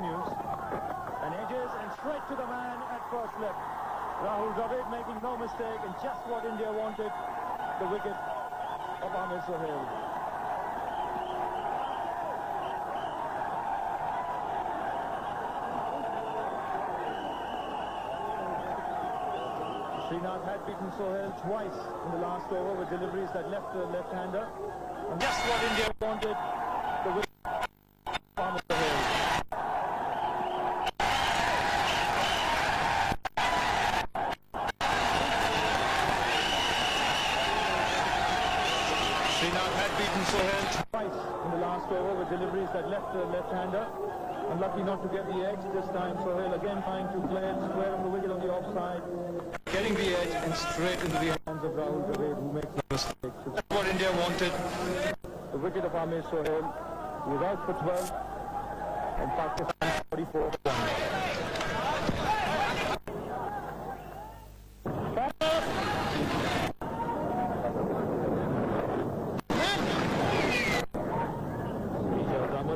continues. And edges and straight to the man at first slip. Rahul Dravid making no mistake and just what India wanted. The wicket of Amir Sohail. Srinath had beaten Sohail twice in the last over with deliveries that left the left-hander. And just what India wanted. The wicket of Amir Sohail. Srinath had beaten Sohail twice in the last over with deliveries that left the left-hander. Unlucky not to get the edge this time. Sohail again trying to play it square on the wicket on the offside. Getting the edge and straight into the hands of Rahul Dravid, who makes the mistake. What India wanted. The wicket of Amir Sohail. He was out for 12 and Pakistan 44 for 1.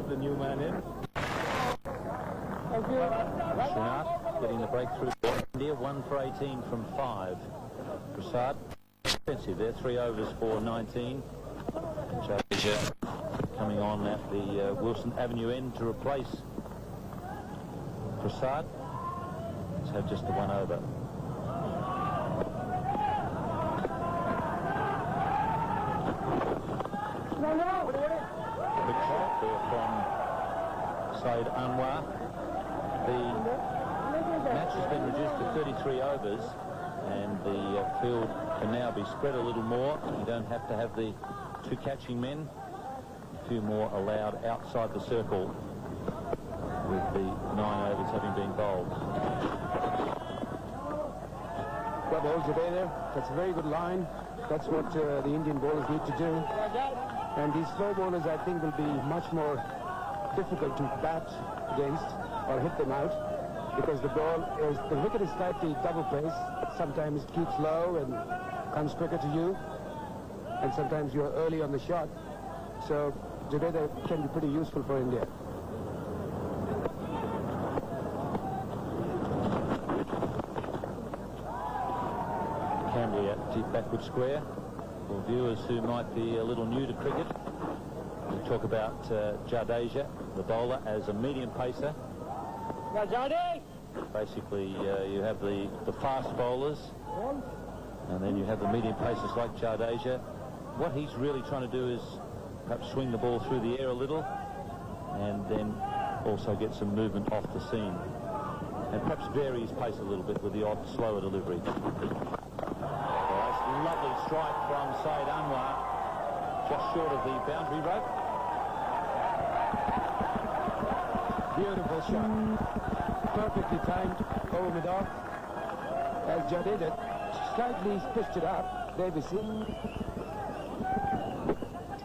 The new man in. Srinath getting the breakthrough. India 1 for 18 from 5. Prasad expensive there, 3 overs for 19. Jadeja coming on at the Wilson Avenue end to replace Prasad. Let's have just the 1 over. Big shot there from Saeed Anwar. The match has been reduced to 33 overs and the field can now be spread a little more. You don't have to have the 2 catching men. A few more allowed outside the circle with the 9 overs having been bowled. Well, balls away there. That's a very good line. That's what the Indian bowlers need to do. And these slow bowlers, I think, will be much more difficult to bat against or hit them out because the wicket is slightly double pace. Sometimes it keeps low and comes quicker to you, and sometimes you're early on the shot. So today they can be pretty useful for India. Camberley at deep backward square. For viewers who might be a little new to cricket, we talk about Jadeja, the bowler, as a medium pacer. Basically, you have the fast bowlers, and then you have the medium pacers like Jadeja. What he's really trying to do is perhaps swing the ball through the air a little, and then also get some movement off the seam, and perhaps vary his pace a little bit with the odd slower delivery. Lovely strike from Saeed Anwar, just short of the boundary rope. Beautiful shot. Perfectly timed over mid-off. As Jadeja slightly pushed it up. There we see.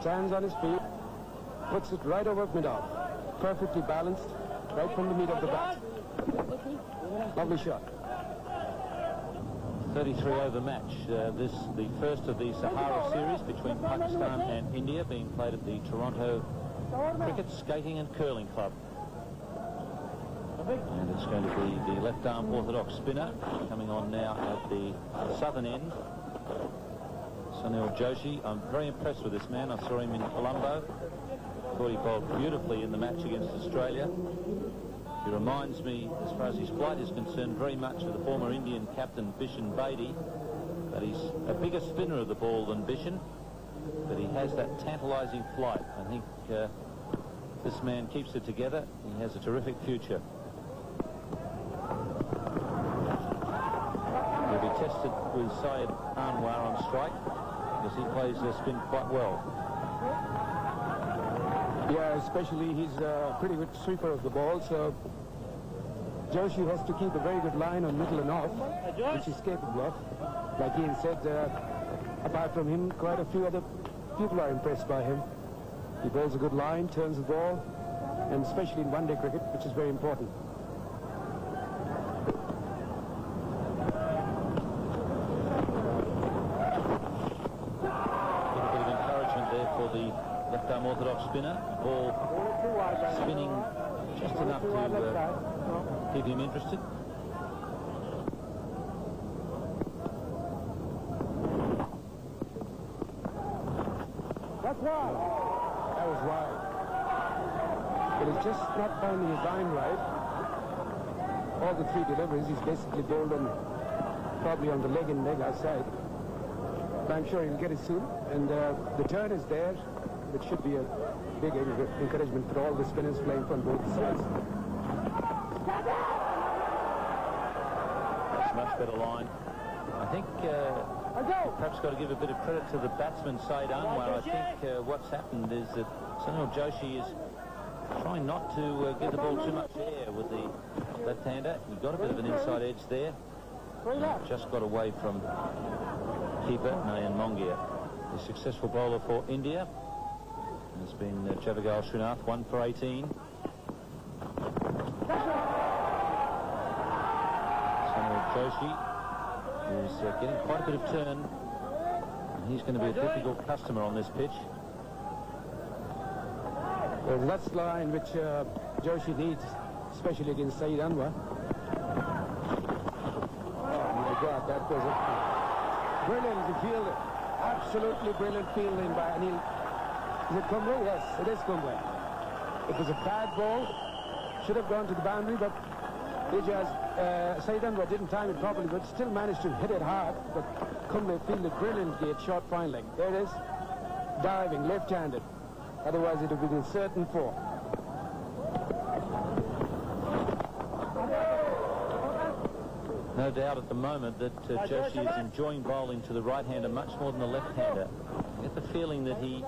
Stands on his feet. Puts it right over mid-off. Perfectly balanced. Right from the meat of the bat. Lovely shot. 33 over match. This the first of the Sahara series between Pakistan and India, being played at the Toronto Cricket, Skating and Curling Club. And it's going to be the left arm orthodox spinner coming on now at the southern end. Sunil Joshi. I'm very impressed with this man. I saw him in Colombo. Thought he bowled beautifully in the match against Australia. He reminds me, as far as his flight is concerned, very much of the former Indian captain Bishan Bedi. But he's a bigger spinner of the ball than Bishan, but he has that tantalising flight. I think this man keeps it together. He has a terrific future. He'll be tested with Saeed Anwar on strike because he plays the spin quite well. Yeah, especially he's a pretty good sweeper of the ball, so Joshi has to keep a very good line on middle and off, which he's capable of. Like Ian said, apart from him, quite a few other people are impressed by him. He bowls a good line, turns the ball, and especially in one-day cricket, which is very important. A bit of encouragement there for the left-arm orthodox spinner. Ball spinning Just enough to keep him interested. That's wide. That was wide. But he's just not finding his line right. All the three deliveries, he's basically bowled on, probably on the leg and leg outside. But I'm sure he'll get it soon. And the turn is there, which should be a big encouragement for all the spinners playing from both sides. That's a much better line. I think perhaps got to give a bit of credit to the batsman, Said Anwar. I think what's happened is that Sunil Joshi is trying not to give the ball too much air with the left-hander. He got a bit of an inside edge there. Just got away from keeper Nayan Mongia. A successful bowler for India has been Javagal Srinath, 1 for 18. Sunil Joshi is getting quite a bit of turn, and he's going to be a difficult customer on this pitch. Well, that's the line which Joshi needs, especially against Said Anwar. Oh my God, that was a brilliant fielder. Absolutely brilliant fielding by Anil. Is it Kumble? Yes, it is Kumble. It was a bad ball. Should have gone to the boundary, but Said Anwar didn't time it properly, but still managed to hit it hard. But Kumble fielded brilliantly at short fine leg. There it is. Diving, left-handed. Otherwise, it would be in certain form. No doubt at the moment that Joshi is enjoying bowling to the right-hander much more than the left-hander. I get the feeling that he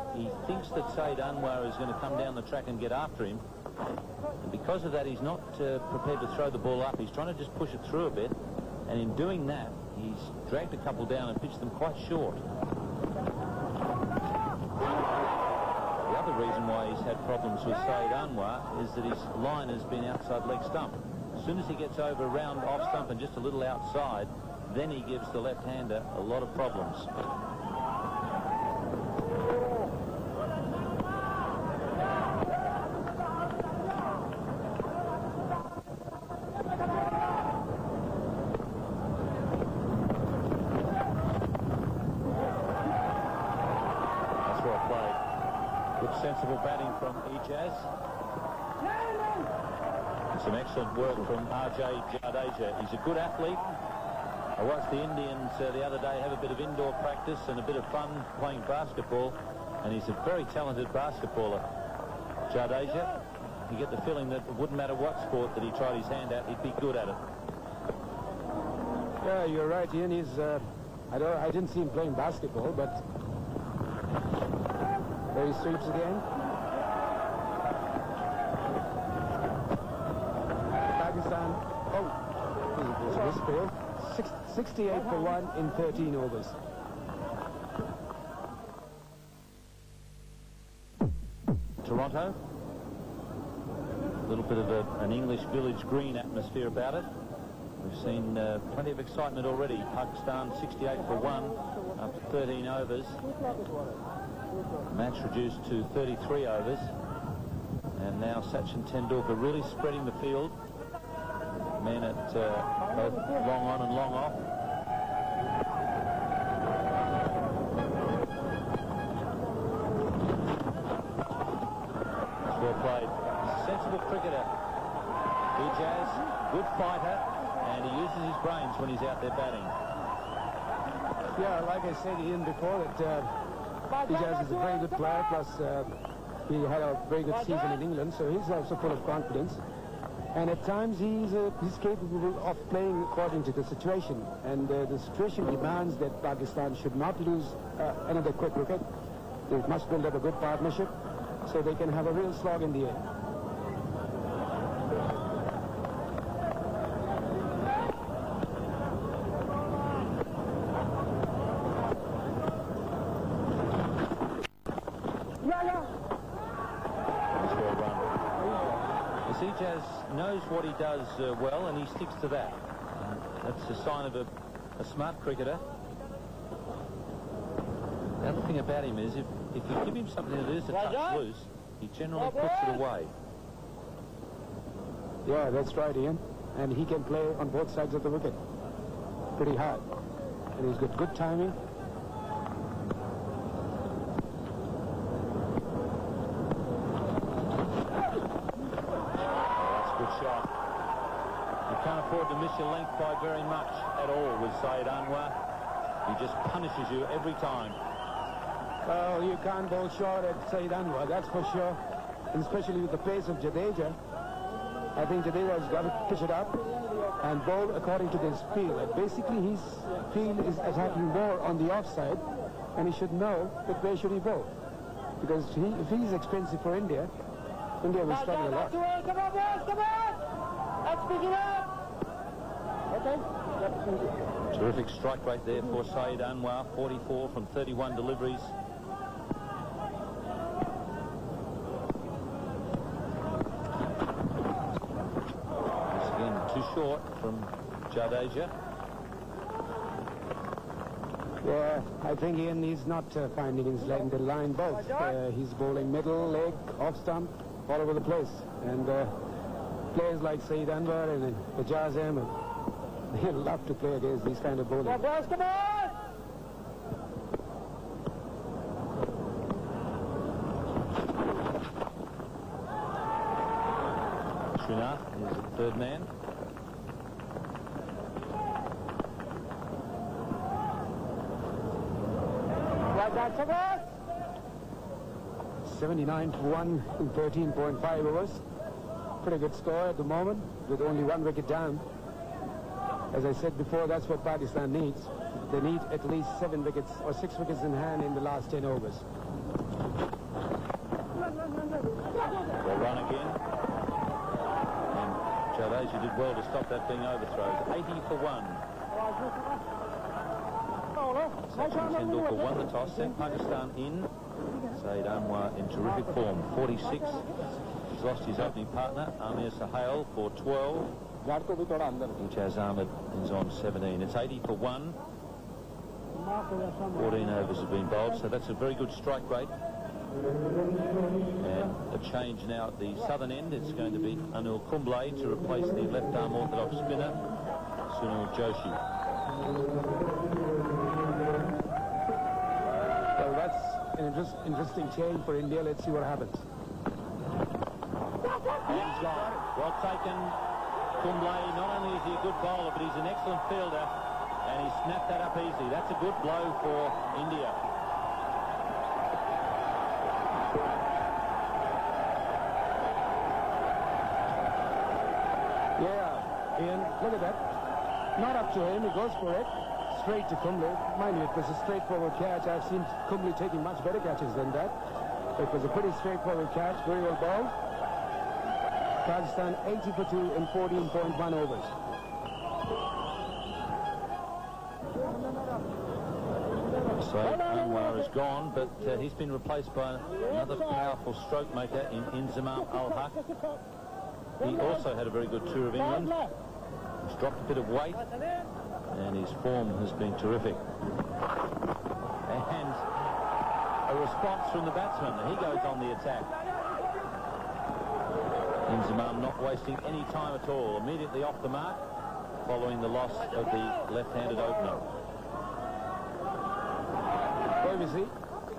thinks that Said Anwar is going to come down the track and get after him. And because of that, he's not prepared to throw the ball up. He's trying to just push it through a bit. And in doing that, he's dragged a couple down and pitched them quite short. The other reason why he's had problems with Said Anwar is that his line has been outside leg stump. As soon as he gets over round off stump and just a little outside, then he gives the left-hander a lot of problems. That's well played. Good sensible batting from Ijaz. Some excellent work from RJ Jadeja. He's a good athlete. I watched the Indians the other day have a bit of indoor practice and a bit of fun playing basketball, and he's a very talented basketballer. Jadeja, you get the feeling that it wouldn't matter what sport that he tried his hand at, he'd be good at it. Yeah, you're right, Ian. He's, I didn't see him playing basketball, but there he sweeps again. Pakistan, there's a misfield. 68 for 1 in 13 overs. Toronto, a little bit of an English village green atmosphere about it. We've seen plenty of excitement already. Pakistan 68 for 1 after 13 overs. Match reduced to 33 overs. And now Sachin Tendulkar really spreading the field. Men at both long on and long off. That's well played. Sensible cricketer. Ijaz, good fighter, and he uses his brains when he's out there batting. Yeah, like I said Ian before, that Ijaz is a very good player, plus he had a very good season in England, so he's also full of confidence. And at times he's capable of playing according to the situation. And the situation demands that Pakistan should not lose another quick wicket. They must build up a good partnership so they can have a real slog in the end. Ijaz knows what he does well, and he sticks to that. That's a sign of a smart cricketer. The other thing about him is if you give him something that is a touch loose, he generally puts it away. Yeah, that's right, Ian. And he can play on both sides of the wicket. Pretty hard. And he's got good timing. Shot. You can't afford to miss your length by very much at all with Saeed Anwar. He just punishes you every time. Well, you can't bowl short at Saeed Anwar, that's for sure. And especially with the pace of Jadeja. I think Jadeja's got to pitch it up and bowl according to his field. And basically, his field is attacking more on the offside, and he should know that where should he bowl. Because if he's expensive for India, India will struggle a lot. Come on, boys, come on! Let's pick it up! Okay. Terrific strike rate there for Saeed Anwar, 44 from 31 deliveries. Once again, too short from Jadeja. Yeah, I think Ian is not finding his leg, the line both. He's bowling middle, leg, off stump, all over the place. And players like Saeed Anwar and Ijaz Ahmed, they love to play against these kind of bowlers. Come on, boys, come on! Srinath is the third man. Right back to us! 79 for 1 in 13.5 overs. Pretty good score at the moment, with only 1 wicket down. As I said before, that's what Pakistan needs. They need at least 7 wickets or 6 wickets in hand in the last 10 overs. They'll run again. And Jadeja did well to stop that being overthrown. 80 for 1. Sachin Tendulkar won the toss, sent Pakistan in. Saeed Anwar in terrific form, 46. He's lost his opening partner, Amir Sahel, for 12. Ijaz Ahmed is on 17. It's 80 for 1. 14 overs have been bowled, so that's a very good strike rate. And a change now at the southern end. It's going to be Anil Kumble to replace the left-arm orthodox spinner, Sunil Joshi. Well, that's an interesting change for India. Let's see what happens. And gone. Well taken. Kumble, not only is he a good bowler, but he's an excellent fielder, and he snapped that up easy. That's a good blow for India. Yeah, Ian, look at that. Not up to him, he goes for it. Straight to Kumble. Mind you, it was a straightforward catch. I've seen Kumble taking much better catches than that. It was a pretty straightforward catch, very well bowled. Pakistan 80 for 2 in 14.1 overs. So Anwar is gone, but he's been replaced by another powerful stroke maker in Inzamam Al-Haq. He also had a very good tour of England. He's dropped a bit of weight, and his form has been terrific. And a response from the batsman. He goes on the attack. Inzamam not wasting any time at all. Immediately off the mark, following the loss of the left-handed opener. There we see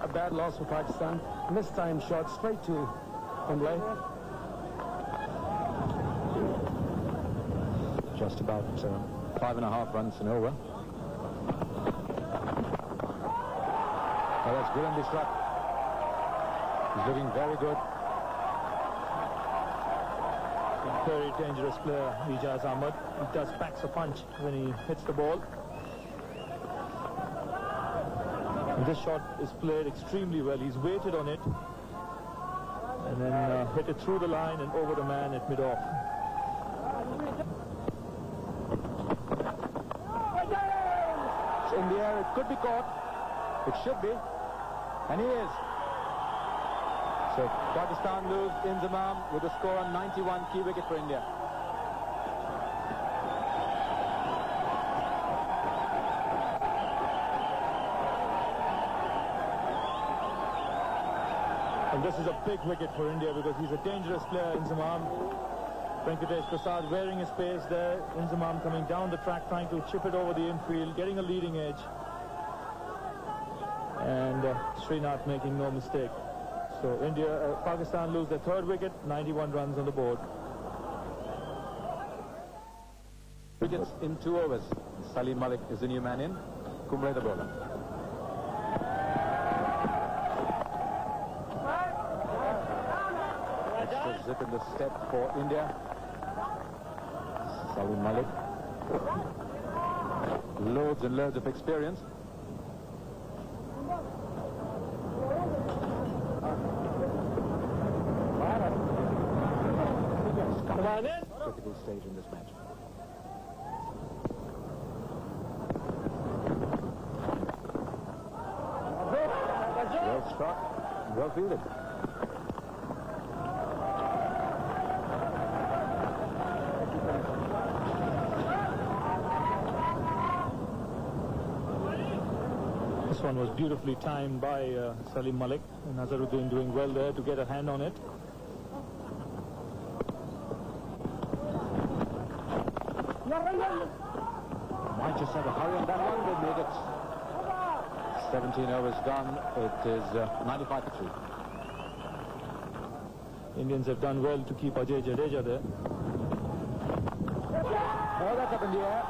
a bad loss for Pakistan. Mistimed shot straight to Kumble. Just about 5.5 runs an over. Oh, that's good on this shot. He's looking very good. Very dangerous player, Ijaz Ahmed. He does packs a punch when he hits the ball. And this shot is played extremely well. He's waited on it and then hit it through the line and over the man at mid-off. It's in the air, it could be caught. It should be. And he is. So Pakistan lose Inzamam with a score on 91, key wicket for India. And this is a big wicket for India because he's a dangerous player, Inzamam. Venkatesh Prasad wearing his pace there. Inzamam coming down the track, trying to chip it over the infield, getting a leading edge. And Srinath making no mistake. So Pakistan lose their third wicket, 91 runs on the board. Wickets in 2 overs. Salim Malik is the new man in. Kumble the bowler. Extra zip in the step for India. Salim Malik. Loads and loads of experience. Critical stage in this match. Well struck, well fielded. This one was beautifully timed by Salim Malik, and Nazaruddin doing well there to get a hand on it. Might just have a hurry on that one. They made it 17 overs gone. It is 95 for 3. Indians have done well to keep Ajay Jadeja there. Oh, that's up in the air.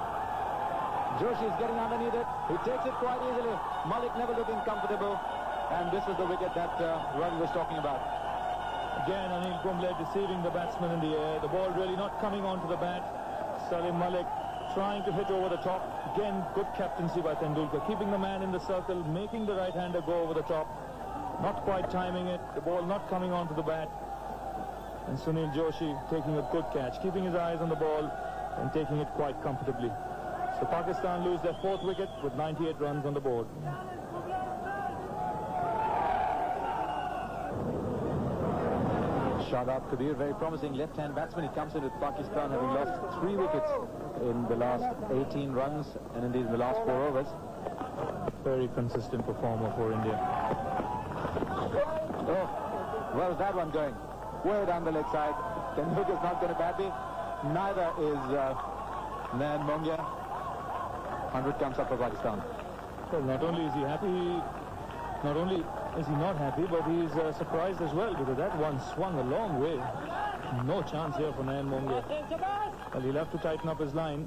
Joshi is getting underneath it. He takes it quite easily. Malik never looking comfortable. And this is the wicket that Ravi was talking about. Again, Anil Kumble deceiving the batsman in the air. The ball really not coming onto the bat. Salim Malik trying to hit over the top. Again, good captaincy by Tendulkar. Keeping the man in the circle, making the right-hander go over the top. Not quite timing it. The ball not coming onto the bat. And Sunil Joshi taking a good catch. Keeping his eyes on the ball and taking it quite comfortably. So Pakistan lose their 4th wicket with 98 runs on the board. Shadab Kabir, very promising left-hand batsman. He comes in with Pakistan having lost 3 wickets in the last 18 runs and indeed in the last 4 overs. Very consistent performer for India. Oh, where's that one going? Way down the leg side. Tendulkar's not going to bat me. Neither is Nayan Mongia. 100 comes up for Pakistan. Well, not only is he happy, not only is he not happy, but he's surprised as well, because that one swung a long way. No chance here for Nayan Mongia. Well, he'll have to tighten up his line,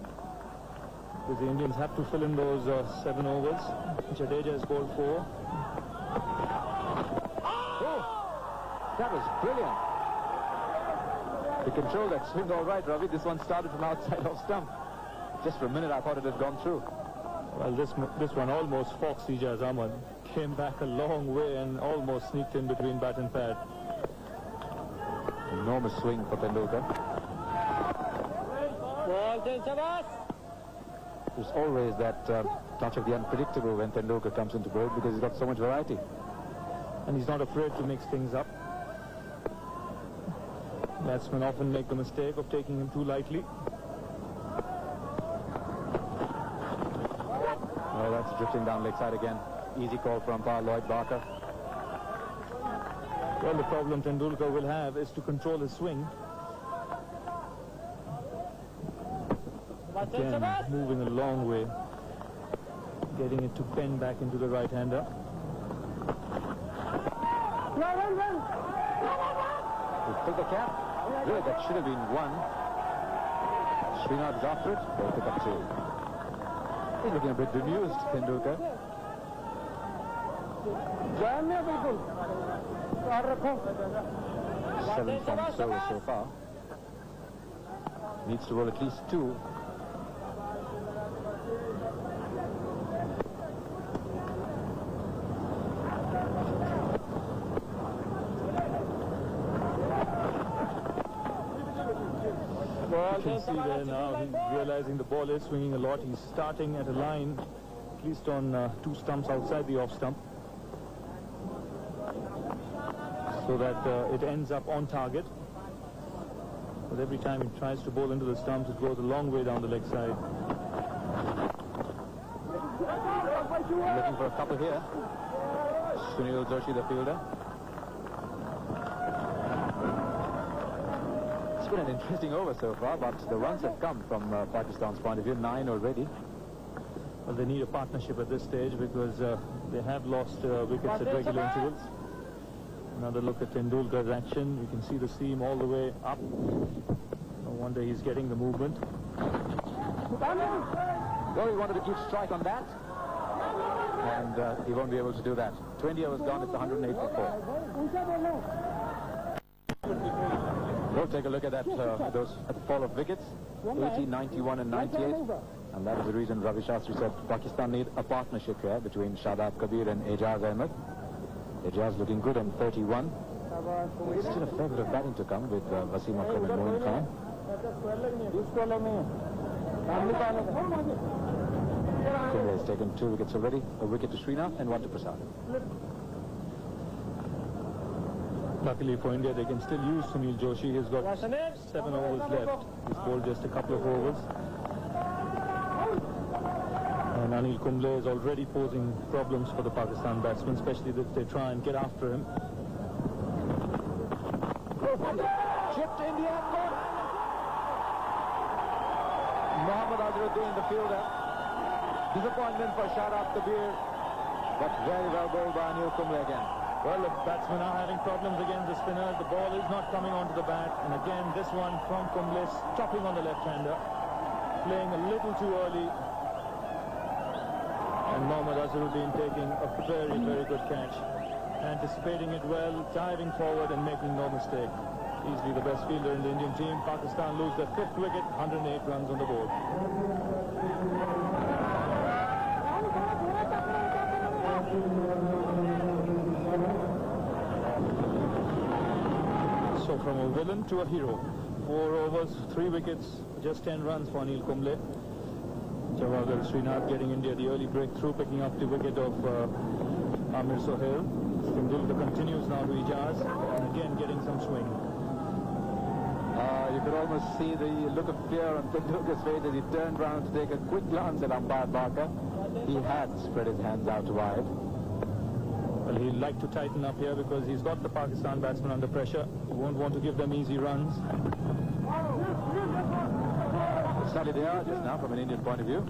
because the Indians have to fill in those 7 overs. Jadeja has bowled 4. Oh, that was brilliant. He controlled that swing all right, Ravi. This one started from outside off stump. Just for a minute, I thought it had gone through. Well, this one almost foxed Ijaz Ahmad. Came back a long way and almost sneaked in between bat and pad. Enormous swing for Tendulkar. There's always that touch of the unpredictable when Tendulkar comes into bowl, because he's got so much variety. And he's not afraid to mix things up. Batsmen often make the mistake of taking him too lightly. Oh, that's drifting down leg side again. Easy call from umpire Lloyd Barker. Well, the problem Tendulkar will have is to control his swing. Again, moving a long way. Getting it to bend back into the right-hander. He took the cap. Really, that should have been 1. Srinath is after it. They'll pick up 2. He's looking a bit bemused, Tendulkar. 7 from Solar so far. Needs to roll at least 2. You can see there now, he's realizing the ball is swinging a lot. He's starting at a line, at least on 2 stumps outside the off stump, so that it ends up on target. But every time he tries to bowl into the stumps, it goes a long way down the leg side. Looking for a couple here. Sunil Joshi, the fielder. It's been an interesting over so far, but the runs have come from Pakistan's point of view, 9 already. Well, they need a partnership at this stage because they have lost wickets at regular intervals. Another look at Tendulkar's action. You can see the seam all the way up. No wonder he's getting the movement. Well, he wanted to keep strike on that, and he won't be able to do that. 20 overs gone, it's 108 for 4. We'll take a look at that, at the fall of wickets, 80, 91 and 98. And that is the reason Ravi Shastri said Pakistan need a partnership here between Shadab Kabir and Ejaz Ahmed. Ejaz looking good on 31. There's still a fair bit of batting to come with Wasim Akram and Moin Khan. Kumble has taken 2 wickets already, a wicket to Srinath and 1 to Prasad. Luckily for India, they can still use Sunil Joshi. He's got 7 overs left. He's bowled just a couple of overs. And Anil Kumble is already posing problems for the Pakistan batsmen, especially if they try and get after him. Chipped India, caught. Mohammad Azharuddin, the fielder. Disappointment for Shadab Kabir, but very well bowled by Anil Kumble again. Well, the batsmen are having problems against the spinners. The ball is not coming onto the bat. And again, this one from Kumble, stopping on the left-hander, playing a little too early. And Mohammad Azharuddin taking a very, very good catch. Anticipating it well, diving forward and making no mistake. Easily the best fielder in the Indian team. Pakistan lose their 5th wicket, 108 runs on the board. So from a villain to a hero. 4 overs, 3 wickets, just 10 runs for Anil Kumble. Jawahir Srinath getting India the early breakthrough, picking up the wicket of Amir Sohail. Tendulkar continues now to Ejaz, and again getting some swing. You could almost see the look of fear on Tendulkar's face as he turned round to take a quick glance at umpire Barker. He had spread his hands out wide. Well, he'd like to tighten up here because he's got the Pakistan batsmen under pressure. He won't want to give them easy runs. Slightly they are just now from an Indian point of view.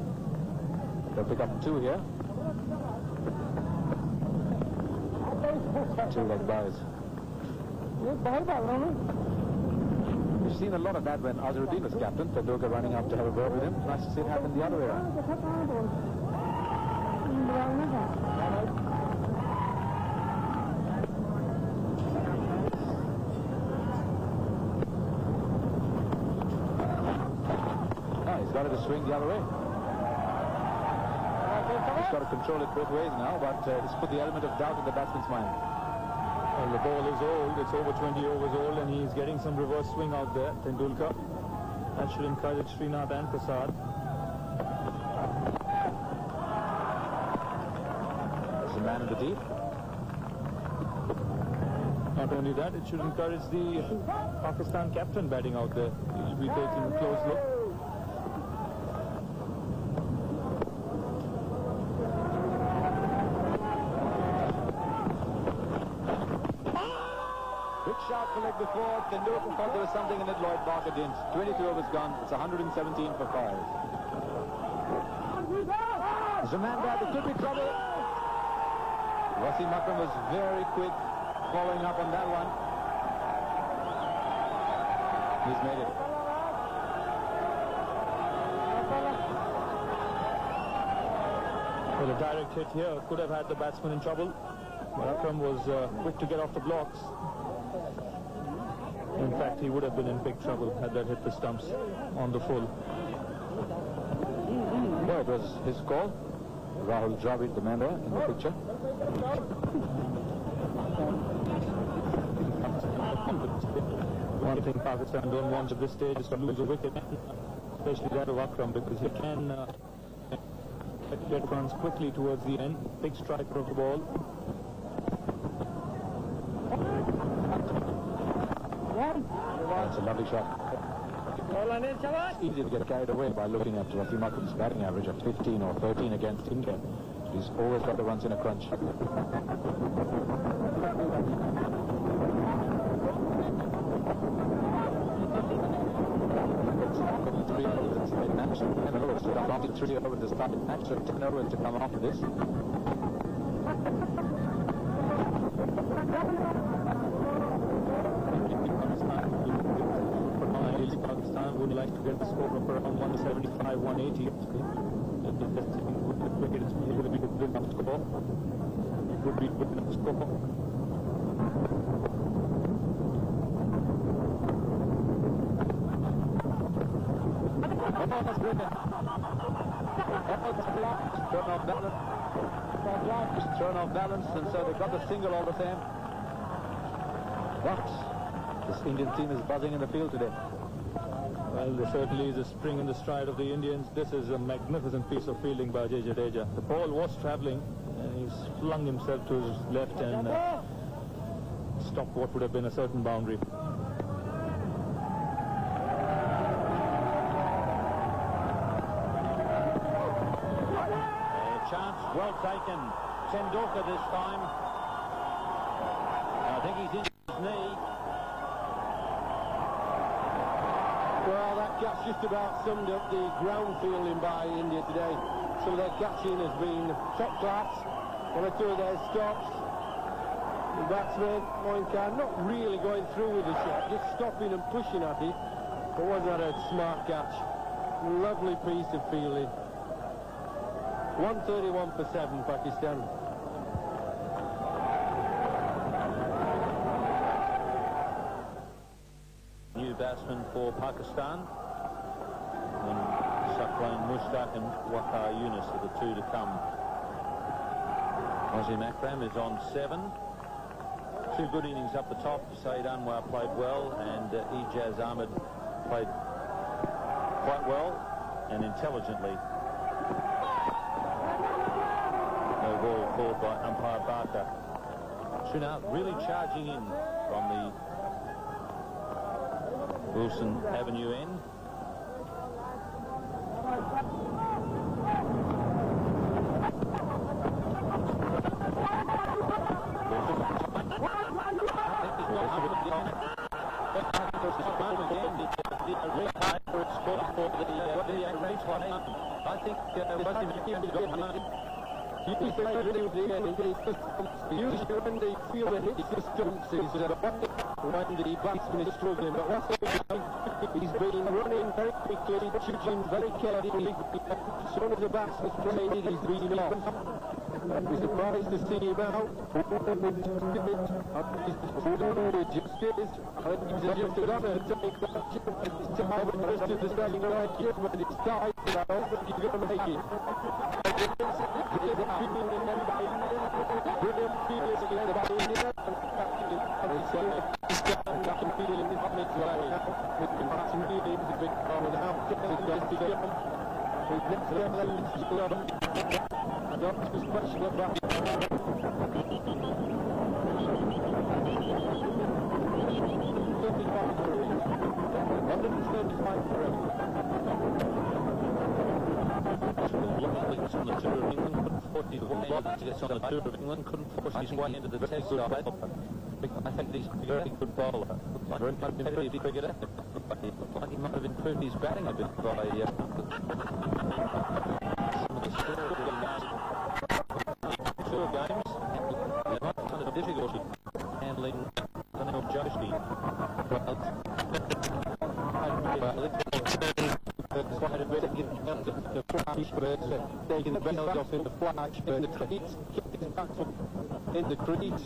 They'll pick up 2 here. 2 leg byes. We've seen a lot of that when Azharuddin was captain. Tendulkar running up to have a word with him. Nice to see it happen the other way around. He's got it to swing the other way. He's got to control it both ways now, but it's put the element of doubt in the batsman's mind. Well, the ball is old. It's over 20 overs old, and he's getting some reverse swing out there, Tendulkar. That should encourage Srinath and Prasad. There's a man in the deep. Not only that, it should encourage the Pakistan captain batting out there. He'll be taking a close look. Shout for leg before. Tendulkar thought there was something in it. Lloyd Barker didn't. 22 overs gone. It's 117 for 5. There's a man there. There could be trouble. Wasim Akram was very quick following up on that one. He's made it. Well, a direct hit here could have had the batsman in trouble. But Akram was quick to get off the blocks. In fact, he would have been in big trouble had that hit the stumps on the full. Well, it was his call. Rahul Dravid, the man there in the picture. One thing Pakistan don't want at this stage is to lose a wicket, especially that of Akram, because he can get runs quickly towards the end. Big striker of the ball. That's a lovely shot. It's easy to get carried away by looking at Wasim Akram's batting average of 15 or 13 against India. He's always got the runs in a crunch. 10 overs. So after 3 overs to start the match, so 10 overs to come after this. Pakistan would like to get the score of around 175, 180. It's would be a good enough score. It would be a good enough score. Turn off balance, and so they've got the single all the same. But this Indian team is buzzing in the field today. Well, there certainly is a spring in the stride of the Indians. This is a magnificent piece of fielding by J. Jadeja. The ball was travelling, and he's flung himself to his left and stopped what would have been a certain boundary. Chance well taken. Tendulkar this time. I think he's in his knee. Well, that catch just about summed up the ground fielding by India today. Some of their catching has been top class. One or two of their stops. The batsman, Moinkar, not really going through with the shot, just stopping and pushing at it. But wasn't that a smart catch? Lovely piece of fielding. 131 for 7, Pakistan. New batsman for Pakistan. And Saqlain Mushtaq and Waqar Yunus are the two to come. Wasim Akram is on 7. 2 good innings up the top. Saeed Anwar played well, and Ijaz Ahmed played quite well and intelligently. No ball called by umpire Barker. Shuna really charging in from the Wilson Avenue end. I think you say really with the end, usually when they feel that hits the stumps is when the batsman is struggling, but what's he's been running very quickly, shooting very carefully. As soon as the batsman's played it, he's been off. We're surprised to see him out. He's just got to take that time and the rest of the standing right here, but it's tight, and I don't think he's going to make it. Brilliant feelings led by India, and it's I can feel it on its way. With the passing feelings, a bit without getting it to get on. With next level, he's got them. I don't too special about it. 135 for him. On the tour of England, couldn't force his way on the tour of England, couldn't force his way into the test side. I think he's a very good bowler. Very competitive cricketer. Like he might have improved his batting a bit by some of the tour games. They might find it difficult handling Sunil Joshi. Quite a bit of getting out the flash, but taking the belt off in the flash, but the crease, kicking back in the crease.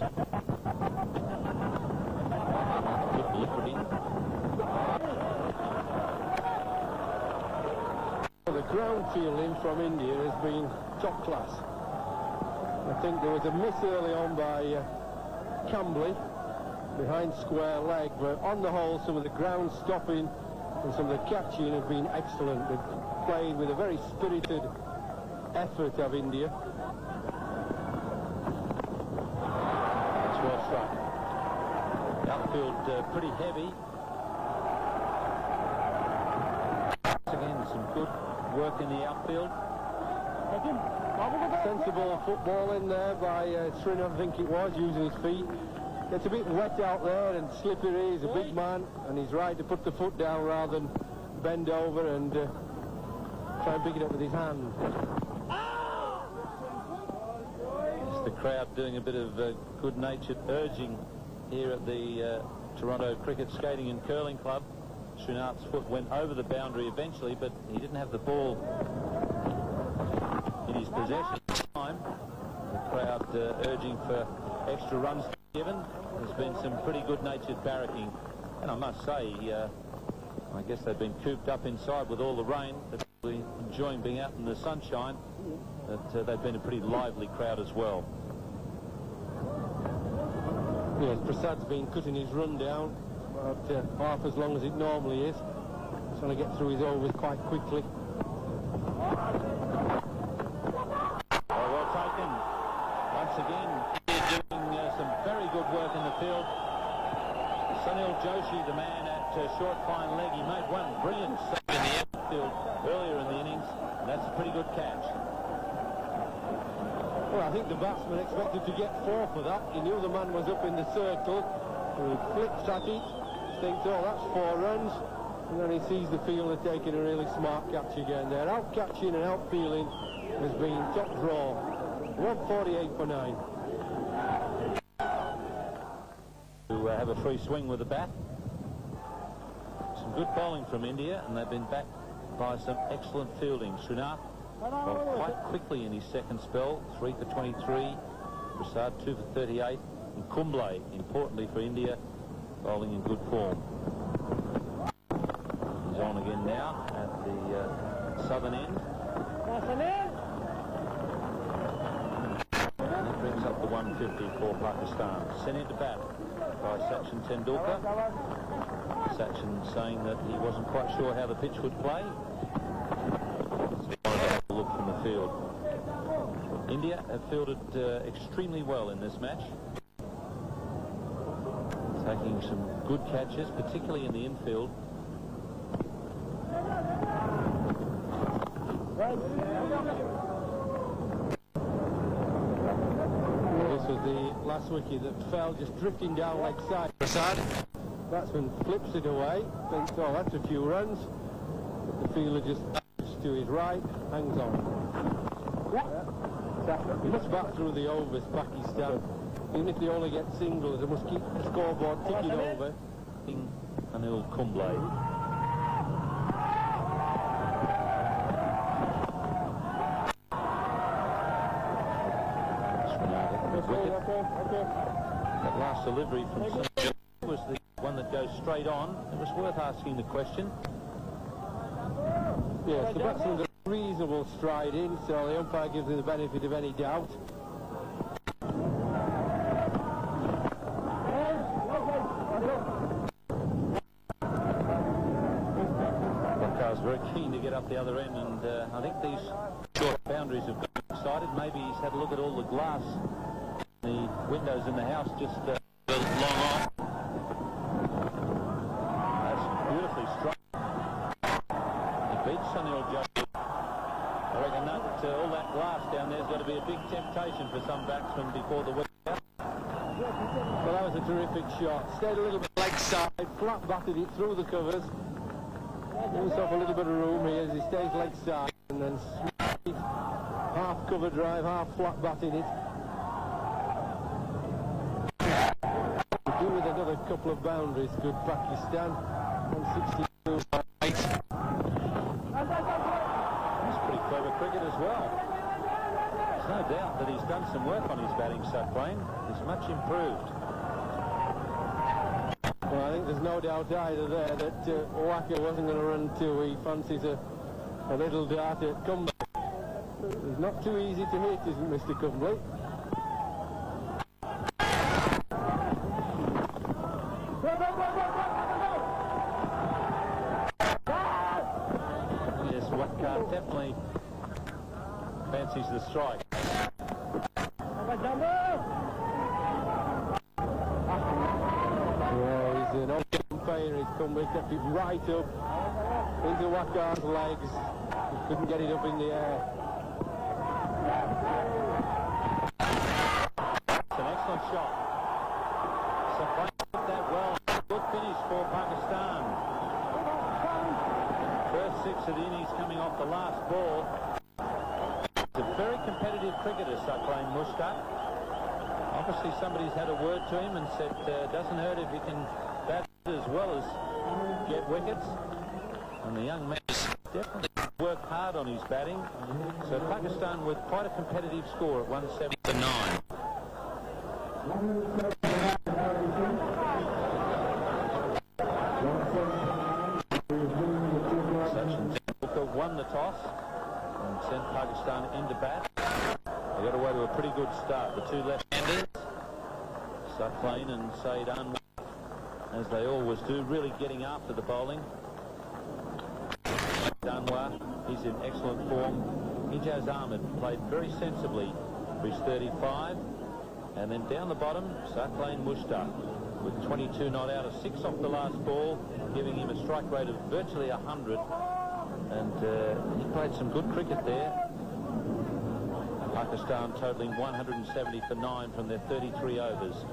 The ground fielding from India has been top class. I think there was a miss early on by Cambley behind square leg, but on the whole, some of the ground stopping and some of the catching have been excellent. They've played with a very spirited effort of India. That's well struck. The outfield pretty heavy. Again, some good work in the outfield. Sensible football in there by Srinath, I think it was, using his feet. It's a bit wet out there and slippery. He's a big man and he's right to put the foot down rather than bend over, and try and pick it up with his hand. It's the crowd doing a bit of good-natured urging here at the Toronto Cricket Skating and Curling Club. Srinath's foot went over the boundary eventually, but he didn't have the ball in his possession at the time. The crowd urging for extra runs to be given. There's been some pretty good-natured barracking, and I must say, I guess they've been cooped up inside with all the rain. They're probably enjoying being out in the sunshine, but they've been a pretty lively crowd as well. Yes, Prasad's been cutting his run down about half as long as it normally is. Trying to get through his overs quite quickly. Well taken. Once again, doing some very good work in the field. Sunil Joshi, the man at short fine leg, he made one brilliant save in the outfield earlier in the innings. That's a pretty good catch. Well, I think the batsman expected to get 4 for that. He knew the man was up in the circle. He flips at it, thinks, oh, that's 4 runs. And then he sees the fielder taking a really smart catch again there. Out catching and out fielding has been top draw. 148 for 9. To have a free swing with the bat. Some good bowling from India, and they've been backed by some excellent fielding. Srinath bowled quite quickly in his second spell, 3 for 23. Prasad 2 for 38. And Kumble, importantly for India, bowling in good form. He's on again now at the southern end. And it brings up the 150 for Pakistan. Sent into bat by Sachin Tendulkar. Sachin saying that he wasn't quite sure how the pitch would play. So he wanted to have a look from the field. India have fielded extremely well in this match. Taking some good catches, particularly in the infield. This was the last wicket that fell, just drifting down leg side. Prasad. Batsman flips it away, thinks, oh, that's a few runs. But the fielder just to his right, hangs on. He must bat through the overs, Pakistan. Even if they only get singles, they must keep the scoreboard ticking over. Anil Kumble. That last delivery from Sunil was the one that goes straight on. It was worth asking the question. Yes, the batsman got a reasonable stride in, so the umpire gives him the benefit of any doubt. Bakkar's very keen to get up the other end, and I think these short boundaries have got him excited. Maybe he's had a look at all the glass, the windows in the house just long on. That's beautifully struck. He beats Sunil Joshi. I reckon that all that glass down there's got to be a big temptation for some batsmen before the wicket out. Well, that was a terrific shot. Stayed a little bit leg side, flat batted it through the covers. Gives himself a little bit of room here as he stays leg side, and then half cover drive, half flat batting it. Do with another couple of boundaries, good Pakistan. 162. That's pretty clever cricket as well. There's no doubt that he's done some work on his batting, Satplain. He's much improved. Well, I think there's no doubt either there that Waka wasn't going to run two. He fancies a little dart at Kumble. It's not too easy to hit, isn't Mr. Kumble? Yes, Waka definitely fancies the strike. He's an old umpire. He's Kumble, kept it right up into Waka's legs. He couldn't get it up in the air. It's an excellent shot. Satplain did that well. Good finish for Pakistan. First 6 of the innings coming off the last ball. He's a very competitive cricketer, Saqlain Mushtaq. Obviously somebody's had a word to him and said doesn't hurt if he can bat as well as get wickets. And the young man has definitely worked hard on his batting. So Pakistan with quite a competitive score at 170 for 9. Sachin Tendulkar won the toss and sent Pakistan into bat. They got away to a pretty good start. The two left-handers, Saqlain and Saeed Anwar, as they always do, really getting after the bowling. Anwar, he's in excellent form. Ijaz Ahmed played very sensibly for his 35. And then down the bottom, Saqlain Mushtaq with 22 not out of 6 off the last ball, giving him a strike rate of virtually 100. And he played some good cricket there. Pakistan totaling 170 for 9 from their 33 overs.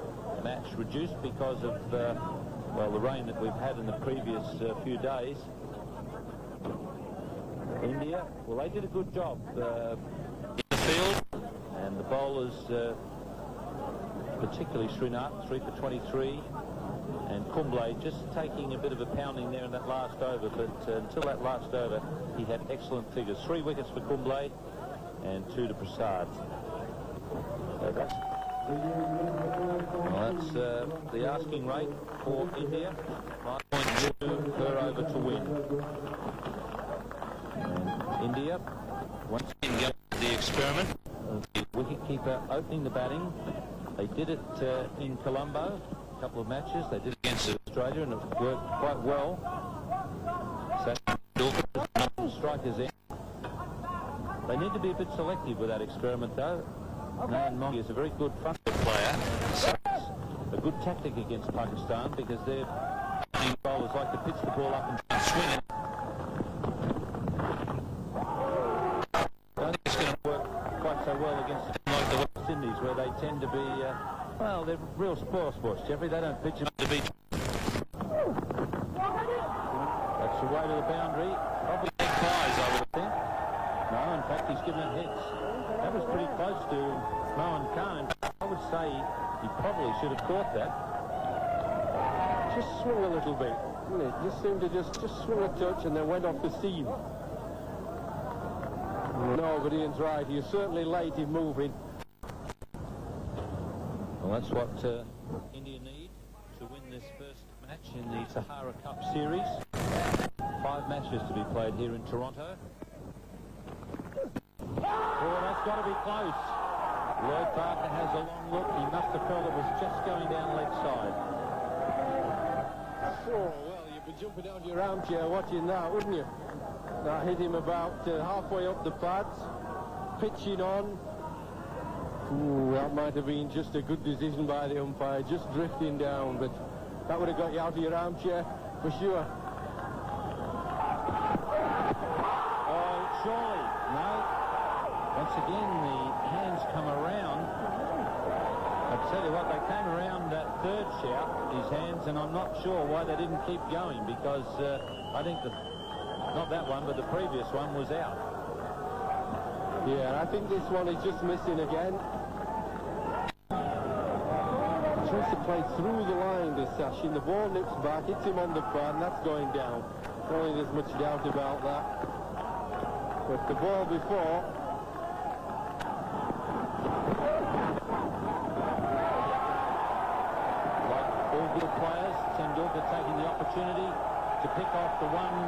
Match reduced because of, well, the rain that we've had in the previous few days. India, well, they did a good job in the field, and the bowlers, particularly Srinath, 3 for 23, and Kumble just taking a bit of a pounding there in that last over, but until that last over, he had excellent figures. 3 wickets for Kumble and 2 to Prasad. So that's, well, that's the asking rate for India, 5.2 per over to win. And India, once again, going to the experiment. The wicketkeeper opening the batting. They did it in Colombo, a couple of matches. They did it against Australia, and it worked quite well. Sachin strikers in. They need to be a bit selective with that experiment, though. Nayan Mongi is a very good front player. So it's a good tactic against Pakistan because their bowlers like to pitch the ball up and swing it. I don't think it's going to work quite so well against a team like the West Indies, where they tend to be, well, they're real spoil sports, Jeffrey. They don't pitch them to be. That's away to the boundary. Probably big flies, I would think. No, in fact, he's given it hits. That was pretty close to Mohan Khan. I would say he probably should have caught that. Just swung a little bit, didn't it? Just seemed to just swung a touch and then went off the seam. No, but Ian's right. He is certainly late in moving. Well, that's what India need to win this first match in the Sahara Cup series. 5 matches to be played here in Toronto. Oh, that's got to be close. Lloyd Barker has a long look. He must have felt it was just going down leg side. Oh, well, you'd be jumping out of your armchair watching that, wouldn't you? That hit him about halfway up the pads, pitching on. Ooh, that might have been just a good decision by the umpire, just drifting down, but that would have got you out of your armchair for sure. Oh, surely. No. Once again, the hands come around. I tell you what, they came around that third shout, his hands, and I'm not sure why they didn't keep going, because I think not that one, but the previous one was out. Yeah, I think this one is just missing again. Tries to play through the line, this Sachin. The ball nips back, hits him on the pad, and that's going down. I don't think there's much doubt about that. But the ball before... Like all good players, Tendulkar taking the opportunity to pick off the one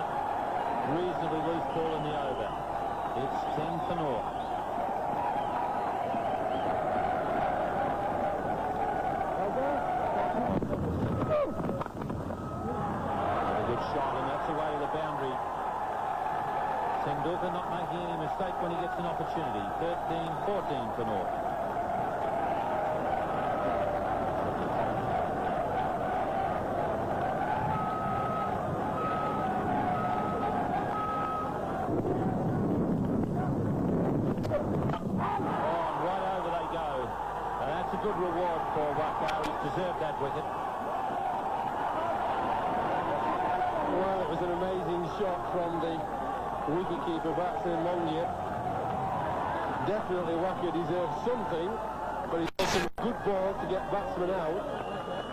reasonably loose ball in the over. It's 10 for naught. A good shot, and that's away to the boundary. Tendulkar not making any mistake when he gets an opportunity. 13-14 for naught. Good reward for Waqar. He's deserved that wicket. Well, it was an amazing shot from the wicketkeeper batsman Longyear. Definitely Waka deserves something, but he's got some good ball to get batsmen out,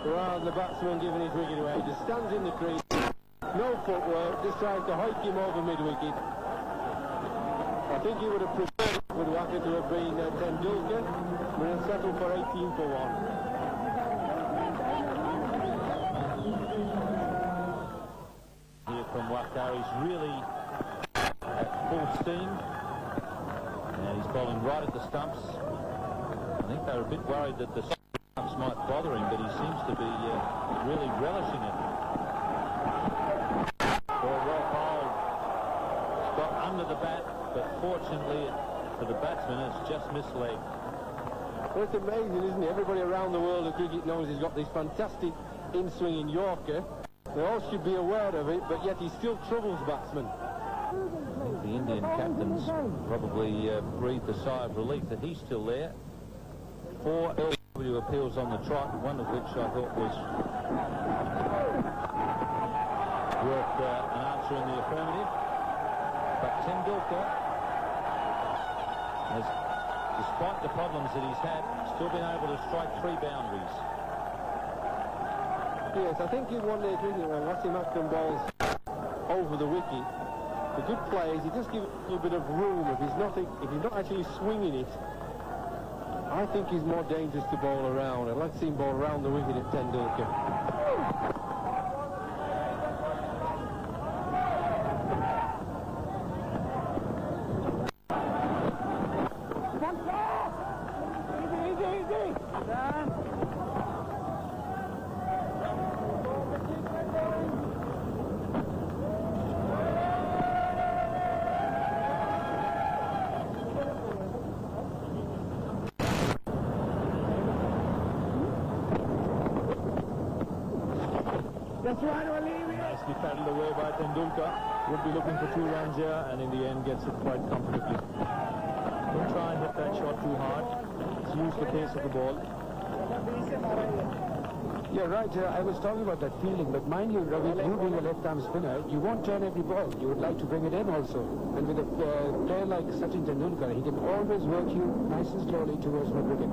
rather than the batsman giving his wicket away. He just stands in the crease, no footwork, just trying to hike him over mid-wicket. I think he would have preferred with Waka to have been Tendulkar, but he'll settle for 18 for 1. Here from Waka, he's really at full steam. And he's bowling right at the stumps. I think they're a bit worried that the stumps might bother him, but he seems to be really relishing it. Ball well bowled. It's got under the bat, but fortunately for the batsman, it's just misled. Well, it's amazing, isn't it? Everybody around the world of cricket knows he's got this fantastic in-swinging Yorker. They all should be aware of it, but yet he still troubles batsmen. The Indian captains probably breathed a sigh of relief that he's still there. 4 LW appeals on the trot, one of which I thought was worth an answer in the affirmative. But Tendulkar has, despite the problems that he's had, still been able to strike 3 boundaries. Yes, I think in one-day cricket, when Wasim Akram balls over the wicket, the good players, he just gives a little bit of room. If he's not actually swinging it, I think he's more dangerous to bowl around. I'd like to see him bowl around the wicket at Tendulkar. Nicely paddled away by Tendulkar. Would be looking for 2 runs here, and in the end gets it quite comfortably. Don't try and hit that shot too hard. Just use the pace of the ball. Yeah, right. I was talking about that feeling, but mind you, Ravi, you being a left-arm spinner, you won't turn every ball. You would like to bring it in also. And with a player like Sachin Tendulkar, he can always work you nice and slowly towards mid-wicket.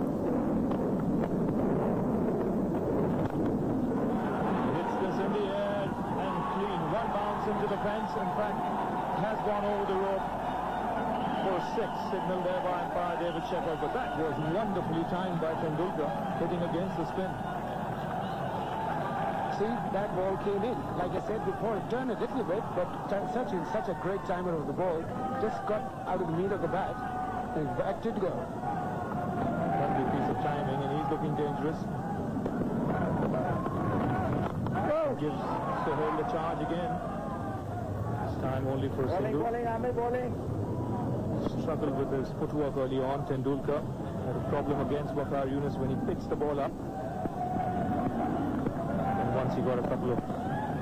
Into the fence, in fact, has gone over the rope for 6, signalled there by David Shepherd, but that was wonderfully timed by Tendulkar, hitting against the spin. See, that ball came in. Like I said before, it turned a little bit, but Sachin, such a great timer of the ball, just got out of the meat of the bat, and back to go. Lovely piece of timing, and he's looking dangerous. Gives Sahara the charge again. Time only for a single. Struggled with his footwork early on. Tendulkar had a problem against Waqar Yunus when he picks the ball up. And once he got a couple of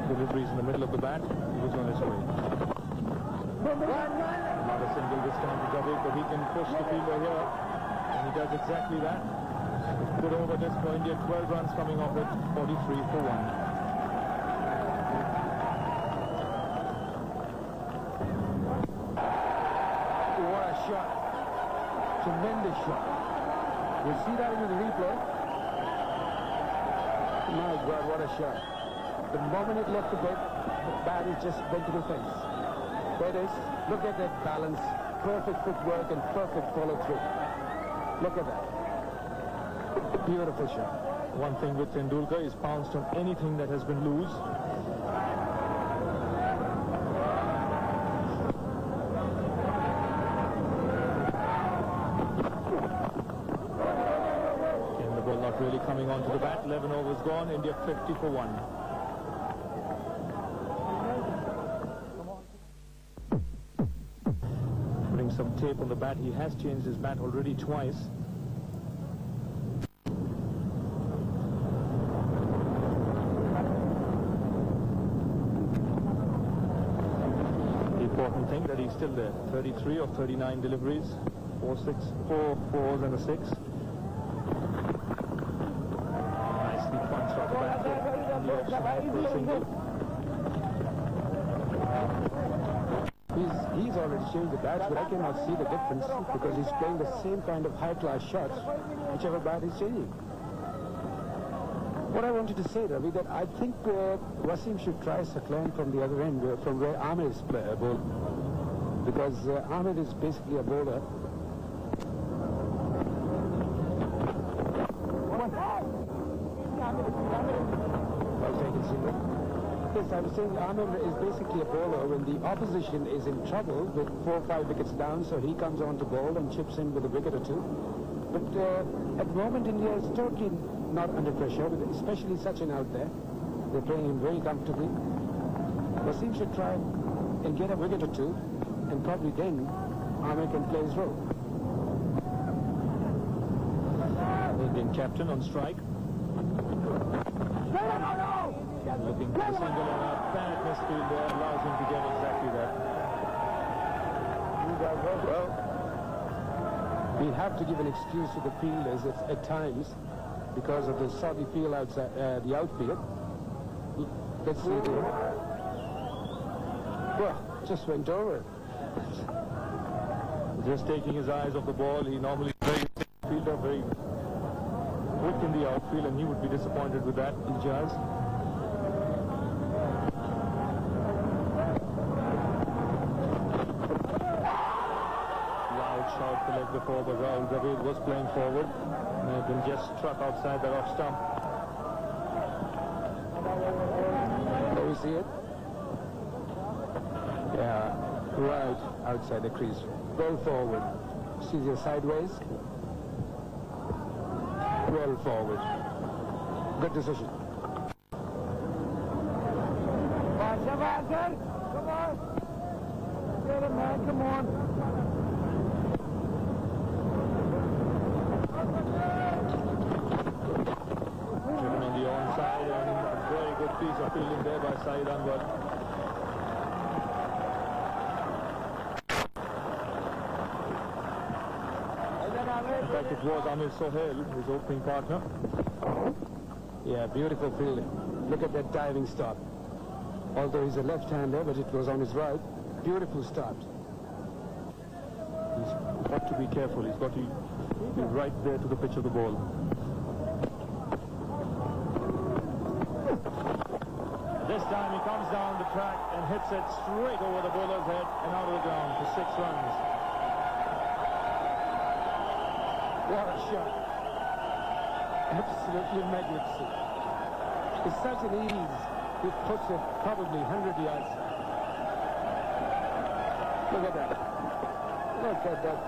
deliveries in the middle of the bat, he was on his way. Not a single this time to Javed, but he can push the fielder here. And he does exactly that. Good over just for India. 12 runs coming off it. 43 for 1. Tremendous shot. You'll see that in the replay. My God, what a shot. The moment it left the bat is just bent to the fence. There it is. Look at that balance. Perfect footwork and perfect follow-through. Look at that. Beautiful shot. One thing with Tendulkar is pounced on anything that has been loose. Really coming onto the bat. 11 overs gone. India 50 for 1. Putting some tape on the bat. He has changed his bat already twice. The important thing that he's still there. 33 of 39 deliveries. 4 fours and a 6. He's to change the bats, but I cannot see the difference because he's playing the same kind of high-class shots, whichever bat he's changing. What I wanted to say, Ravi, that I think Wasim should try Saklan from the other end, from where Ahmed is bowling, because Ahmed is basically a bowler. Well taken, Silva. Yes, I was saying Ahmed is basically a bowler when the opposition is in trouble with 4 or 5 wickets down, so he comes on to bowl and chips in with a wicket or two. But at the moment, India is totally not under pressure, with especially Sachin out there. They're playing him very comfortably. Wasim should try and get a wicket or two, and probably then Ahmed can play his role. Indian captain on strike. Looking for the single, and a bad misfield there allows him to get exactly that. Well, we have to give an excuse to the fielders at times because of the soggy field outside the outfield. Let's see there. Well, just went over. Just taking his eyes off the ball. He normally is very fielder, very quick in the outfield, and he would be disappointed with that. Ijaz. Loud shot the leg before, but Rahul Dravid was playing forward and had been just struck outside that off stump. There we see it. Yeah, right outside the crease. Well forward. See the sideways. Well forward. Good decision. Come on. Get him, man. Come on. Driven on the onside, and a very good piece of fielding there by Saeed Anwar. In fact, it was Amir Sohail, his opening partner. Yeah, beautiful fielding. Look at that diving stop. Although he's a left-hander, but it was on his right. Beautiful start. He's got to be careful. He's got to be right there to the pitch of the ball. This time he comes down the track and hits it straight over the bowler's head and out of the ground for 6 runs. What a shot. Absolutely magnificent. It's such an ease. It puts it probably 100 yards. Look at that. Look at that.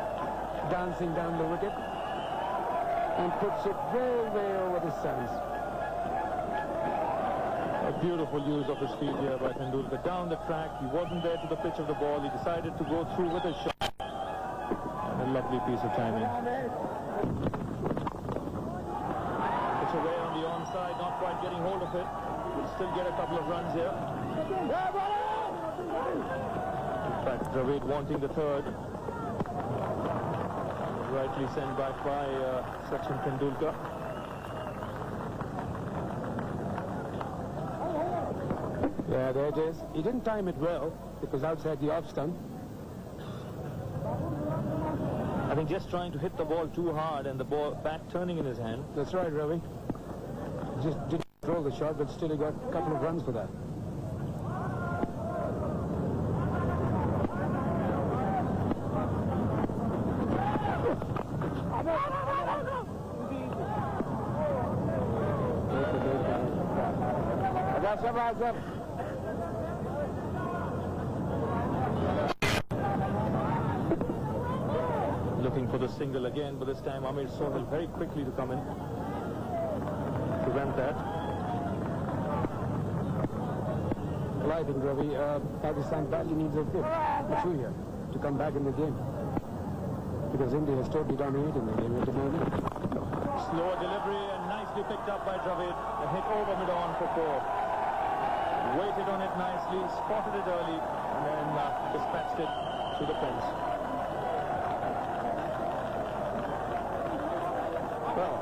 Dancing down the wicket. And puts it way, way over the stands. A beautiful use of his feet here by Tendulkar. Down the track, he wasn't there to the pitch of the ball. He decided to go through with a shot. And a lovely piece of timing. It's away on the onside, not quite getting hold of it. We'll still get a couple of runs here. In fact, Dravid wanting the third. Rightly sent back by Sachin Tendulkar. Yeah, there it is. He didn't time it well. It was outside the off stump. I think just trying to hit the ball too hard and the ball bat turning in his hand. That's right, Ravi. Just didn't throw the shot, but still he got a couple of runs for that. Looking for the single again, but this time Amir Sohail very quickly to come in. Prevent that. Well, I think, Ravi, Pakistan badly needs a fifth, a two here, to come back in the game. Because India is totally dominating the game at the moment. Slower delivery and nicely picked up by Dravid. A hit over mid-on for 4. Waited on it nicely, spotted it early, and then dispatched it to the fence. Well,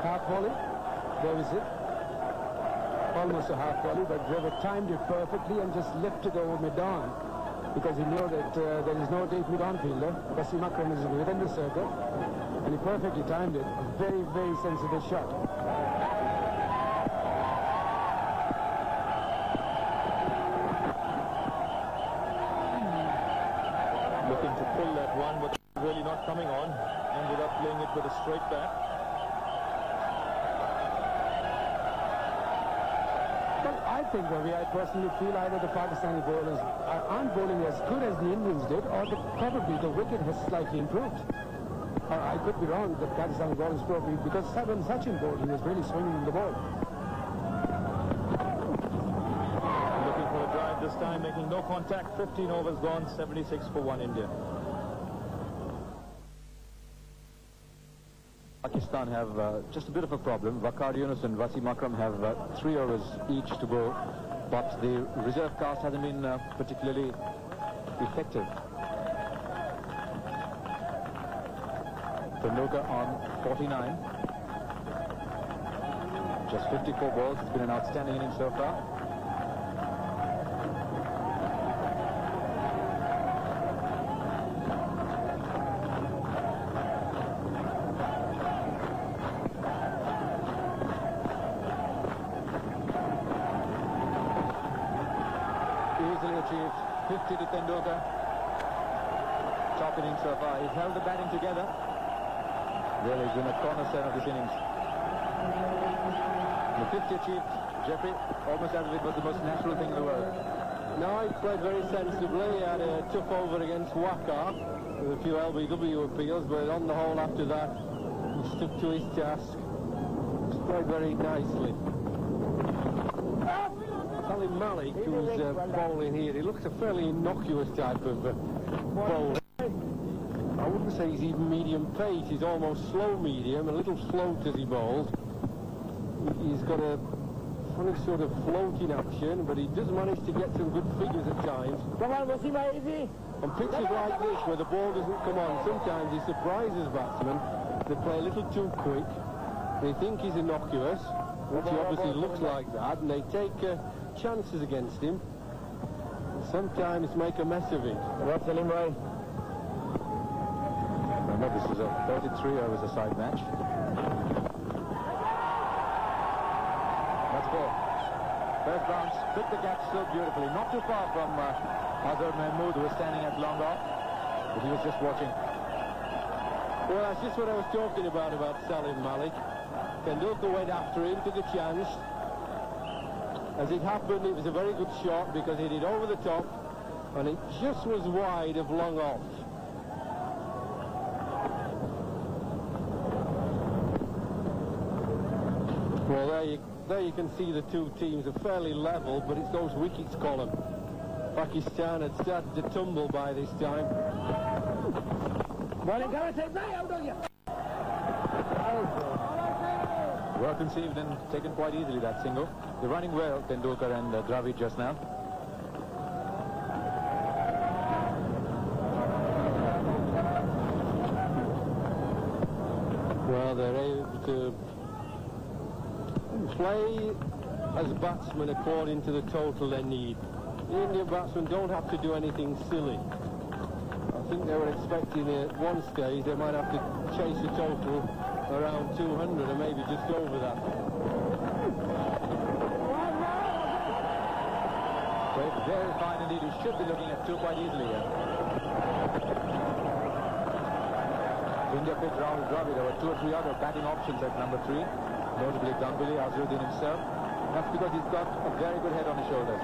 half volley, there is it. Almost a half volley, but Dravid timed it perfectly and just lifted over mid-on. because he knew that there is no deep mid on-fielder. Wasim Akram is within the circle, and he perfectly timed it. A very, very sensible shot. Looking to pull that one, but really not coming on. Ended up playing it with a straight bat. Well, I think, Ravi, I personally feel either the Pakistani bowlers aren't bowling as good as the Indians did, or probably the wicket has slightly improved. I could be wrong, the Pakistani bowlers probably, because when Sachin bowled, he was really swinging the ball. Looking for a drive this time, making no contact. 15 overs gone, 76 for 1 India. Pakistan have just a bit of a problem. Waqar Yunus and Wasim Akram have 3 overs each to go, but the reserve cast hasn't been particularly effective. Tendulkar on 49. Just 54 balls. It's been an outstanding inning so far. Easily achieved. 50 to Tendulkar. Top inning so far. He's held the batting together. Really, he's been a cornerstone of this innings. The 50 achieved, Jeffrey, almost as if it was the most natural thing in the world. No, he played very sensibly. He had a tough over against Waqar with a few LBW appeals, but on the whole after that, he stuck to his task. He's played very nicely. Salim Malik, who's bowling here, he looks a fairly innocuous type of bowler. I wouldn't say he's even medium pace, he's almost slow medium, a little float as he bowls. He's got a funny sort of floating action, but he does manage to get some good figures at times. Come on, Wasim, easy. On pitches like this, where the ball doesn't come on, sometimes he surprises batsmen. They play a little too quick. They think he's innocuous, which he obviously looks like that, and they take chances against him. Sometimes make a mess of it. What's Salim Bhai? Remember, this is a 33 overs a side match. That's ball. First bounce, took the catch so beautifully. Not too far from Azhar Mahmood, who was standing at long off, but he was just watching. Well, that's just what I was talking about Salim Malik. Tendulkar went after him, took a chance. As it happened, it was a very good shot because he hit over the top, and it just was wide of long off. Well, there you can see the two teams are fairly level, but it's those wickets column. Pakistan had started to tumble by this time. Well conceived and taken quite easily, that single. They're running well, Tendulkar and Dravid just now. Well, they're able to play as batsmen according to the total they need. The Indian batsmen don't have to do anything silly. I think they were expecting at one stage they might have to chase a total around 200 or maybe just over that. Very fine indeed. We should be looking at 2 quite easily here. India picked Rahul Dravid. There were 2 or 3 other batting options at number 3, notably Ganguly, Azharuddin himself. That's because he's got a very good head on his shoulders.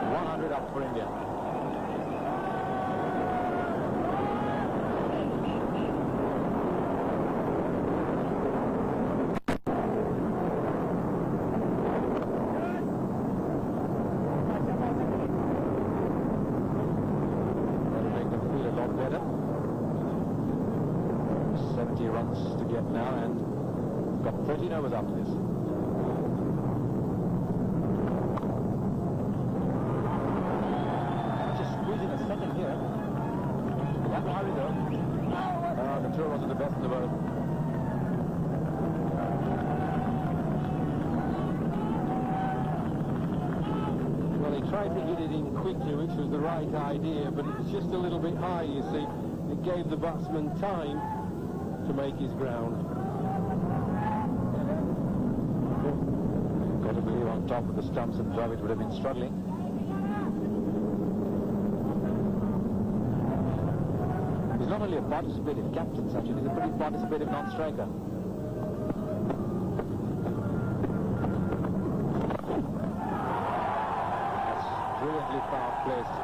100 up for India. That'll make them feel a lot better. 70 runs to get now, and got 13 overs after this. Just squeezing a second here. One hurry though. The throw wasn't the best in the world. Well, he tried to hit it in quickly, which was the right idea, but it was just a little bit high, you see. It gave the batsman time to make his ground. Got to believe on top of the stumps and Dravid would have been struggling. He's not only a participative captain, Sachin, he's a pretty participative non-striker. That's brilliantly far placed.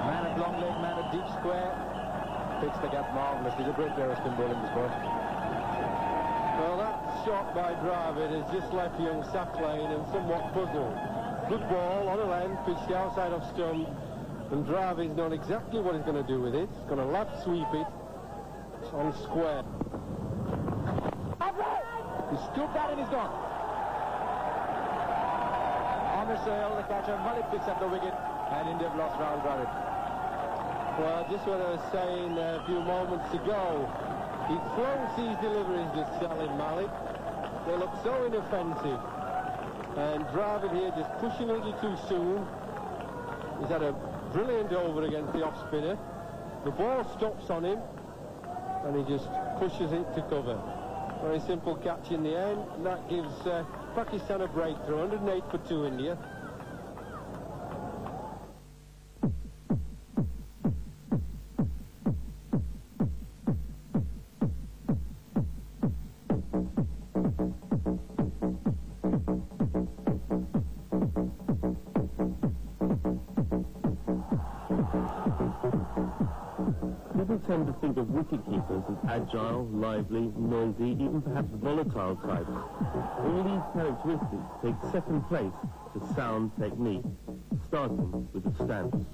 Man at long leg, man at deep square. Picks the gap marvellously. He's a great player of spin bowling, this boy. Well, that shot by Dravid has just left young Sacklane and somewhat puzzled. Good ball on a length, pitched outside of stump, and Dravid's known exactly what he's going to do with it. He's going to left sweep it. It's on square. He scooped that and he's gone. On the sail, the catcher, Malik picks up the wicket, and India have lost Rahul Dravid. Well, just what I was saying a few moments ago. He floats these deliveries to Salim Malik. They look so inoffensive. And Dravid here just pushing a little too soon. He's had a brilliant over against the off-spinner. The ball stops on him, and he just pushes it to cover. Very simple catch in the end, and that gives Pakistan a breakthrough. 108 for 2 India. People tend to think of wicketkeepers as agile, lively, noisy, even perhaps volatile types. All these characteristics take second place to sound technique, starting with the stance.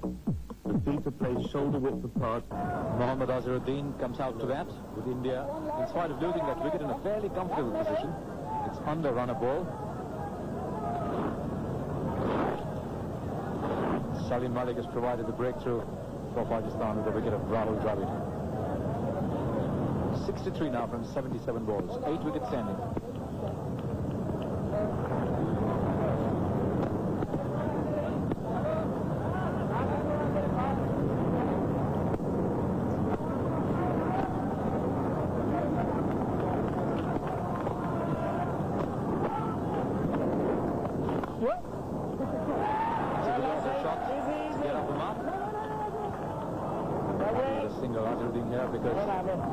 The feet are placed shoulder width apart. Mohammad Azharuddin comes out to bat with India, in spite of losing that wicket, in a fairly comfortable position. It's under runner ball. Salim Malik has provided the breakthrough for Pakistan with the wicket of Rahul Dravid. 63 now from 77 balls, 8 wickets standing.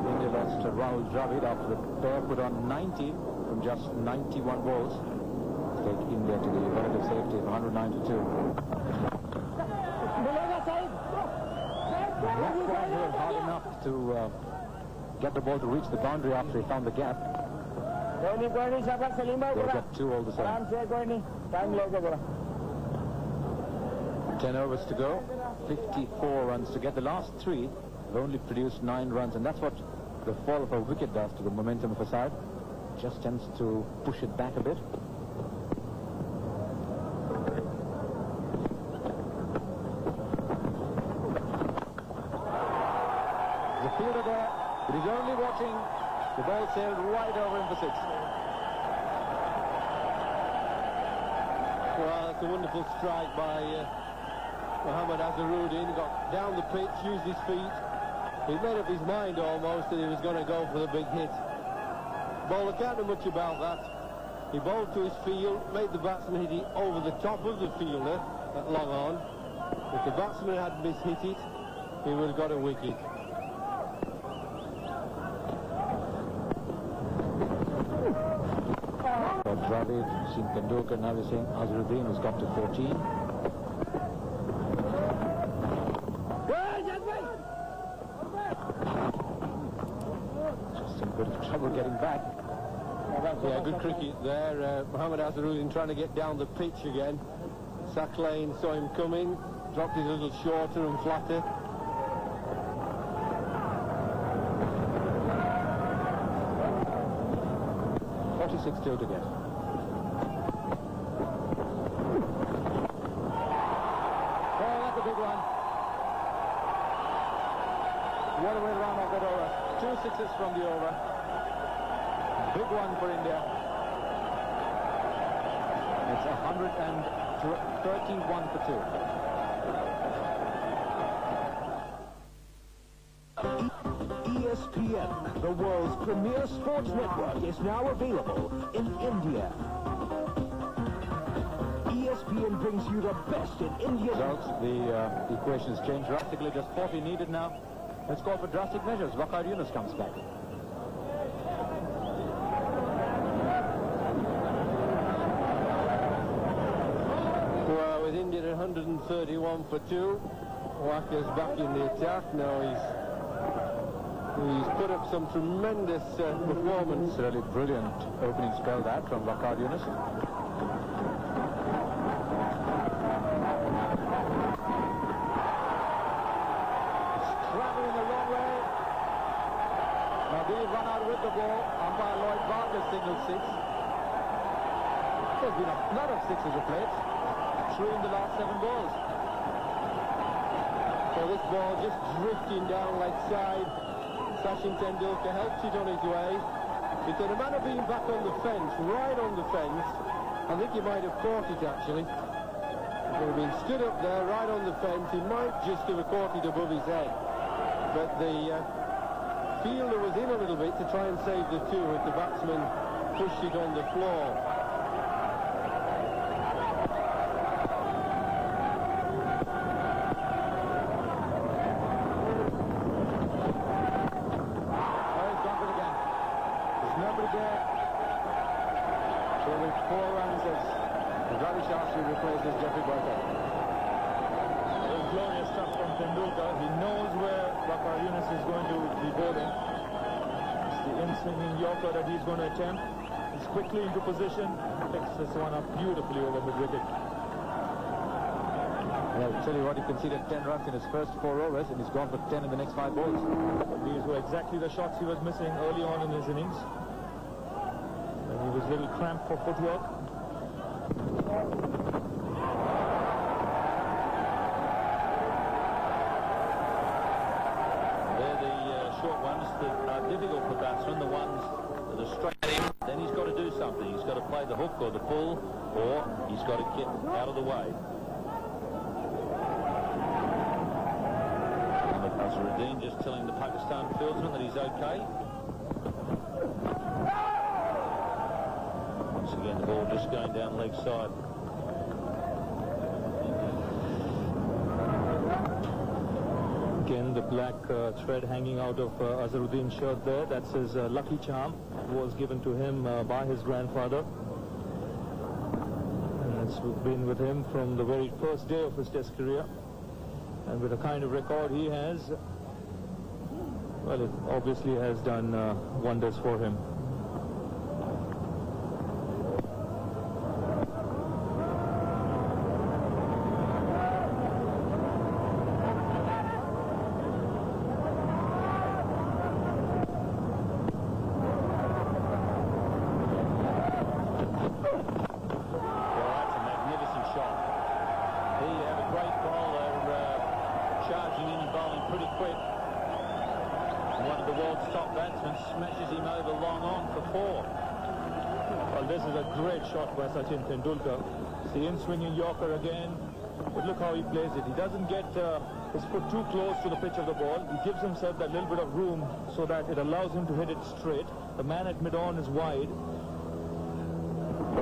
India lost to Rahul Dravid after the pair put on 90 from just 91 balls to take India to the relative safety of 192. Not quite hit hard enough to get the ball to reach the boundary after he found the gap. They'll get 2 all the same. 10 overs to go, 54 runs to get. The last 3 have only produced 9 runs, and that's what the fall of a wicket does to the momentum of a side. Just tends to push it back a bit. The fielder there, but he's only watching. The ball sailed right over him for 6. Well, it's a wonderful strike by Mohammad Azharuddin. He got down the pitch, used his feet. He made up his mind almost that he was going to go for the big hit. Bowler can't do much about that. He bowled to his field, made the batsman hit it over the top of the fielder at long on. If the batsman had mishit it, he would have got a wicket. Dravid, seen Tendulkar, now we're seeing Azharuddin, who's got to 14. Just in a bit of trouble getting back. Yeah, good cricket there. Mohammad Azharuddin trying to get down the pitch again. Sacklane saw him coming, dropped it a little shorter and flatter. Still to get. Oh, that's a big one. What a way around of that over. 2 sixes from the over. Big one for India. It's 102 31 for 2. ESPN, the world's premier sports network, is now available in India. ESPN brings you the best in Indian... Results, the equations change drastically. Just 40 needed now. Let's call for drastic measures. Waqar Yunus comes back. Well, with India at 131 for 2, Waqar's back in the attack. Now he's put up some tremendous performance. Really brilliant opening spell that from Waqar Yunus. Traveling the wrong way. Now they've run out with the ball. Umpire Lloyd Barker signaled 6. There's been a lot of sixes of late. 3 in the last 7 balls. So this ball just drifting down like side. Sachin Tendulkar helps it on his way. Because the man being back on the fence, right on the fence, I think he might have caught it actually. If he had been stood up there, right on the fence, he might just have caught it above his head. But the fielder was in a little bit to try and save the 2 as the batsman pushed it on the floor. Replaces Jeffrey Burkett. It was glorious stuff from Tendulkar. He knows where Waqar Yunus is going to be bowling. It's the in-swinging Yorker that he's going to attempt. He's quickly into position. Picks this one up beautifully over mid-wicket. Yeah, I'll tell you what, he conceded 10 runs in his first 4 overs and he's gone for 10 in the next 5 balls. These were exactly the shots he was missing early on in his innings. And he was a little cramped for footwork. Difficult for batsmen, the ones that are straight at him. Then he's got to do something. He's got to play the hook or the pull, or he's got to get out of the way. Azharuddin just telling the Pakistan fieldsman that he's okay. Once again, the ball just going down leg side. Again, the black thread hanging out of Azharuddin's shirt there. That's his lucky charm. Was given to him by his grandfather. And it's been with him from the very first day of his test career. And with the kind of record he has, well, it obviously has done wonders for him. By Sachin Tendulkar. The in-swinging Yorker again, but look how he plays it. He doesn't get his foot too close to the pitch of the ball. He gives himself that little bit of room so that it allows him to hit it straight. The man at mid-on is wide.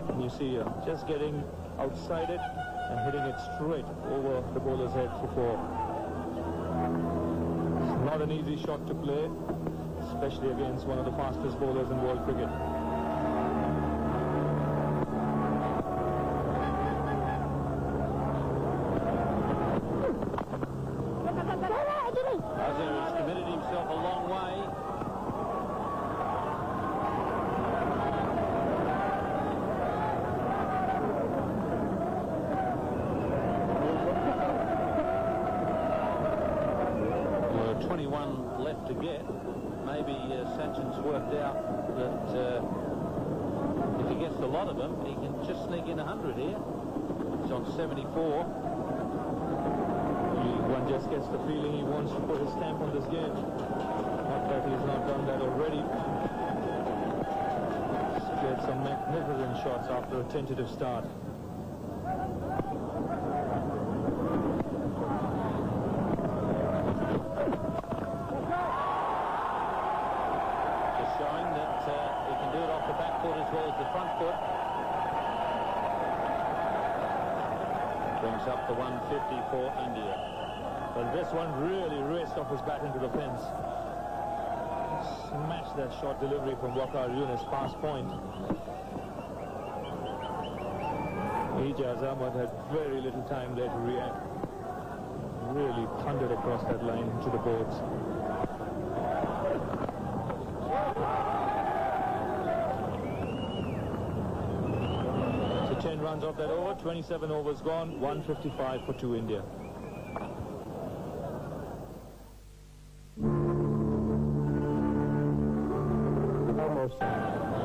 And you see just getting outside it and hitting it straight over the bowler's head for 4. It's not an easy shot to play, especially against one of the fastest bowlers in world cricket. Azhar has committed himself a long way. Well, 21 left to get. Maybe Sachin's worked out that if he gets a lot of them, he can just sneak in 100 here. He's on 74. One just gets the feeling he wants to put his stamp on this game. Not that he's not done that already. He's played some magnificent shots after a tentative start. foot. Brings up the 150 for India. But this one really raced off his bat into the fence. Smashed that short delivery from Waqar Yunus past point. Ijaz Ahmad had very little time there to react. Really thundered across that line to the boards. So 10 runs off that over, 27 overs gone, 155 for 2 India.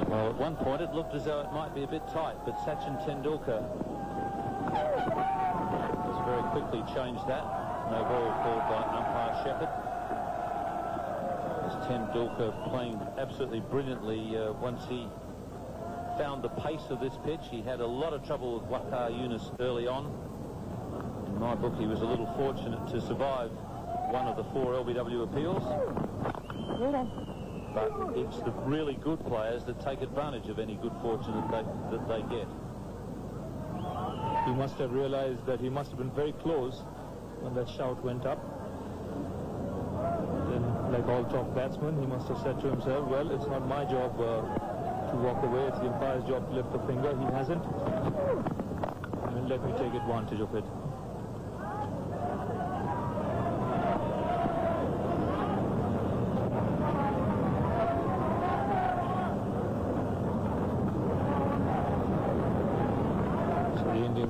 Well, at one point it looked as though it might be a bit tight, but Sachin Tendulkar has very quickly changed that. No ball called by umpire Shepherd. As Tendulkar playing absolutely brilliantly once he found the pace of this pitch. He had a lot of trouble with Waqar Yunus early on. In my book, he was a little fortunate to survive one of the 4 LBW appeals. But it's the really good players that take advantage of any good fortune that they get. He must have realized that he must have been very close when that shout went up. Then, like all top batsmen, he must have said to himself, well, it's not my job to walk away, it's the umpire's job to lift the finger. He hasn't. And let me take advantage of it.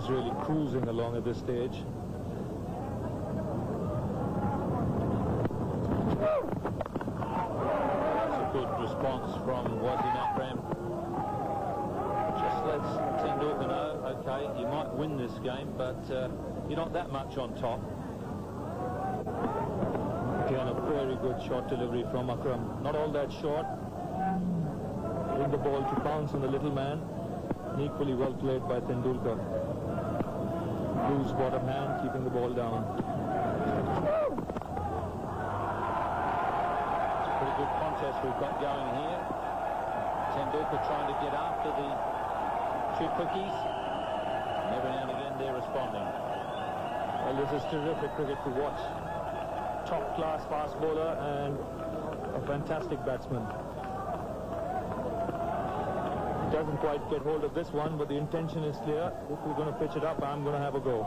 Really cruising along at this stage. It's a good response from Wasim Akram. Just lets Tendulkar know, okay, you might win this game, but you're not that much on top. Again, a very good short delivery from Akram. Not all that short. With the ball to bounce on the little man. And equally well played by Tendulkar. Loose bottom hand, keeping the ball down. It's a pretty good contest we've got going here. Tendulkar trying to get after the 2 quickies. And every now and again they're responding. Well, this is terrific cricket to watch. Top class fast bowler and a fantastic batsman. Doesn't quite get hold of this one, but the intention is clear. If we're going to pitch it up, I'm going to have a go.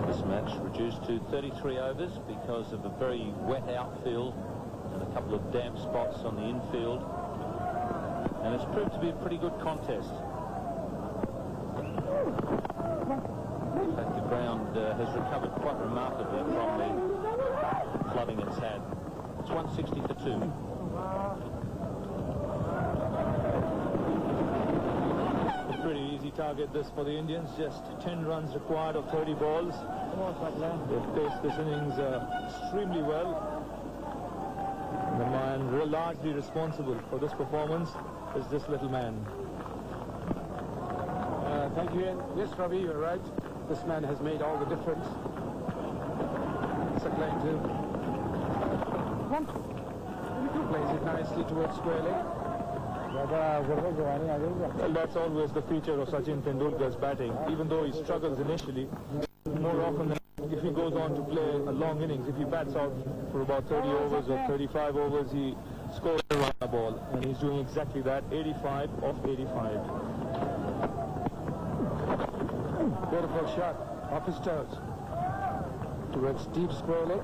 This match reduced to 33 overs because of a very wet outfield and a couple of damp spots on the infield. And it's proved to be a pretty good contest. The ground has recovered quite remarkably from the flooding it's had. It's 160 for 2. A pretty easy target this for the Indians. Just 10 runs required of 30 balls. They've faced this innings extremely well. The man largely responsible for this performance is this little man. Thank you, Ian. Yes, Ravi, you're right. This man has made all the difference. It's a claim to. Plays it nicely towards square leg. Well, that's always the feature of Sachin Tendulkar's batting. Even though he struggles initially, more often than if he goes on to play a long innings, if he bats out for about 30 overs or 35 overs, he scores a run a ball. And he's doing exactly that, 85 off 85. Beautiful shot off his toes towards deep square leg.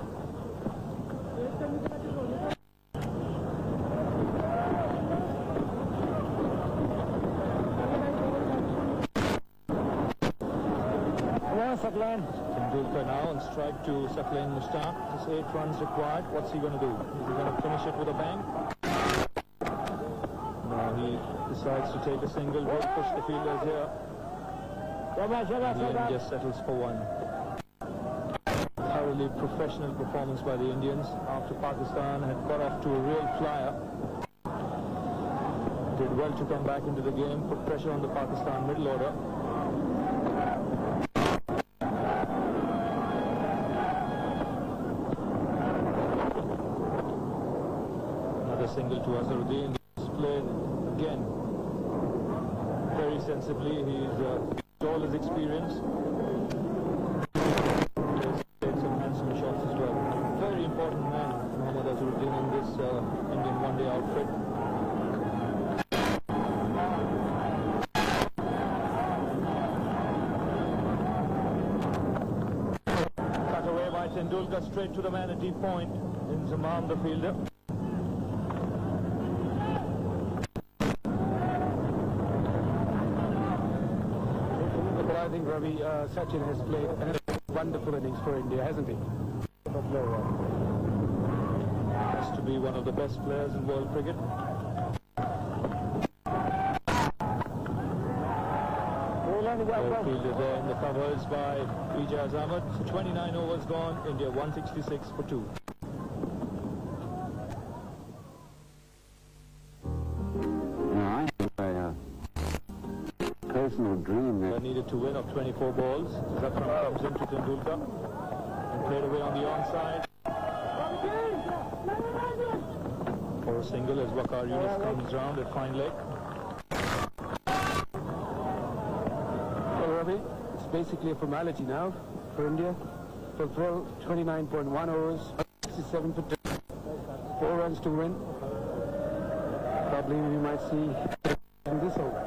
Tendulkar now on strike to Saqlain Mushtaq. Just 8 runs required. What's he going to do? Is he going to finish it with a bang? No, he decides to take a single. Will push the fielders here. And India just settles for 1. Thoroughly professional performance by the Indians after Pakistan had got off to a real flyer. Did well to come back into the game, put pressure on the Pakistan middle order. Another single to Azharuddin. He's played again very sensibly. He's all his experience. He's played some handsome shots as well. Very important man, Mohammad Azharuddin, in this Indian one-day outfit. Cut away by Tendulkar, straight to the man at deep point. In Zaman, the fielder. But I think Ravi Sachin has played wonderful innings for India, hasn't he? Has to be one of the best players in world cricket. Well fielded there in the covers by Ijaz Ahmed. 29 overs gone, India 166 for 2. Personal dream They needed to win of 24 balls. Zafran comes into Tendulkar and played away on the onside for a single as Waqar Yunus comes round at fine leg. Well, Ravi, it's basically a formality now for India. Fulfill 29.1 overs, 67 for 2, 4 runs to win. Probably we might see in this over.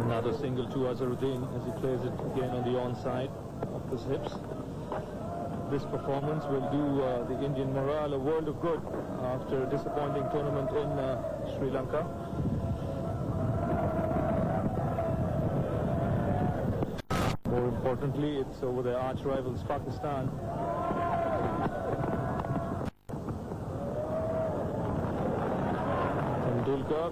Another single to Azharuddin as he plays it again on the onside of his hips. This performance will do the Indian morale a world of good after a disappointing tournament in Sri Lanka. More importantly, it's over their arch rivals Pakistan. Tendulkar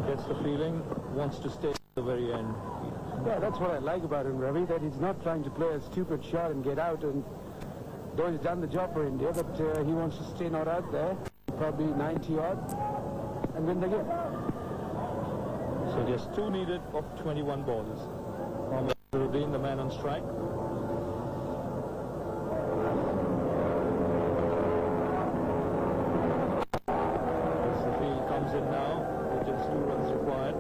gets the feeling, wants to stay to the very end. Yeah, that's what I like about him, Ravi, that he's not trying to play a stupid shot and get out, and though he's done the job for India, but he wants to stay not out there, probably 90 odd, and win the game. So just 2 needed of 21 balls. Mohammad Azharuddin, the man on strike. As the field comes in now, with just 2 runs required.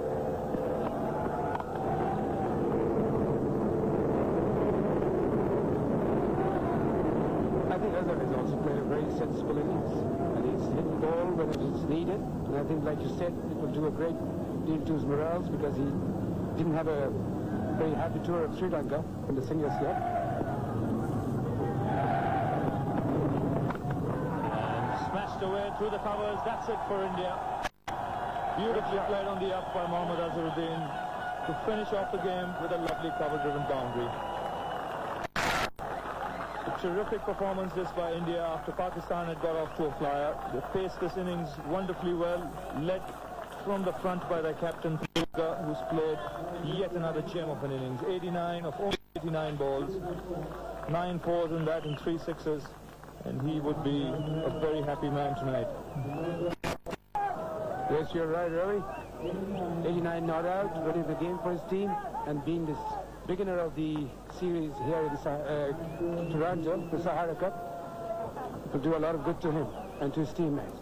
I think Azhar has also played a very sensible innings, and he's hit the ball when it is needed, and I think, like you said, it will do a great deal to his morals because he didn't have a very happy tour of Sri Lanka in the singles yet. And smashed away through the covers. That's it for India. Beautifully played on the up by Mohammad Azharuddin to finish off the game with a lovely cover-driven boundary. A terrific performance this by India after Pakistan had got off to a flyer. They paced this innings wonderfully well, led from the front by their captain, who's played yet another gem of an innings. 89 of only 89 balls, 9 fours in that and 3 sixes, and he would be a very happy man tonight. Yes, you're right, Ravi. 89 not out, winning the game for his team, and being this beginner of the series here in Toronto, the Sahara Cup, will do a lot of good to him and to his teammates.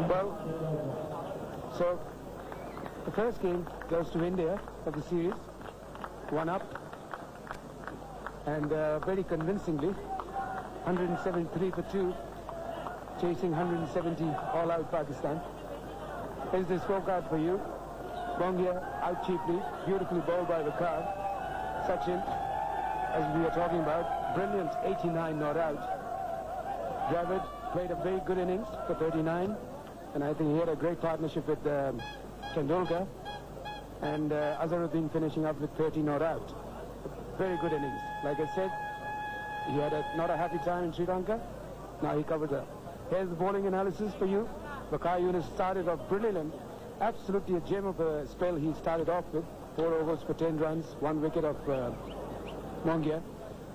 Well, so the first game goes to India of the series, 1 up, and very convincingly, 173 for 2, chasing 170 all out Pakistan. Here's the scorecard for you. Bongia out cheaply, beautifully bowled by Waqar. Sachin, as we are talking about, brilliant 89 not out. Dravid played a very good innings for 39, and I think he had a great partnership with Tendulkar, and Azharuddin finishing up with 30 not out. Very good innings. Like I said, he had not a happy time in Sri Lanka. Now he covered up. Here's the bowling analysis for you. Waqar Yunus started off brilliant. Absolutely a gem of a spell he started off with. 4 overs for 10 runs, 1 wicket of Mongia,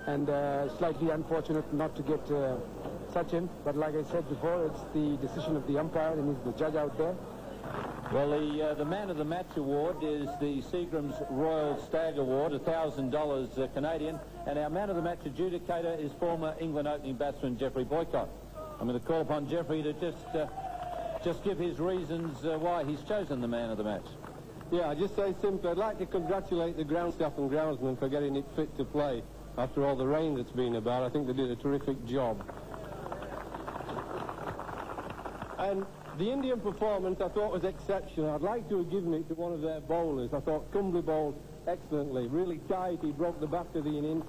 and slightly unfortunate not to get Sachin, but like I said before, it's the decision of the umpire, and he's the judge out there. Well, the Man of the Match award is the Seagram's Royal Stag Award, $1,000 Canadian, and our Man of the Match adjudicator is former England opening batsman Geoffrey Boycott. I'm going to call upon Geoffrey to just give his reasons why he's chosen the Man of the Match. Yeah, I just say simply, I'd like to congratulate the ground staff and groundsmen for getting it fit to play after all the rain that's been about. I think they did a terrific job. And the Indian performance I thought was exceptional. I'd like to have given it to one of their bowlers. I thought Kumble bowled excellently, really tight. He broke the back of the innings.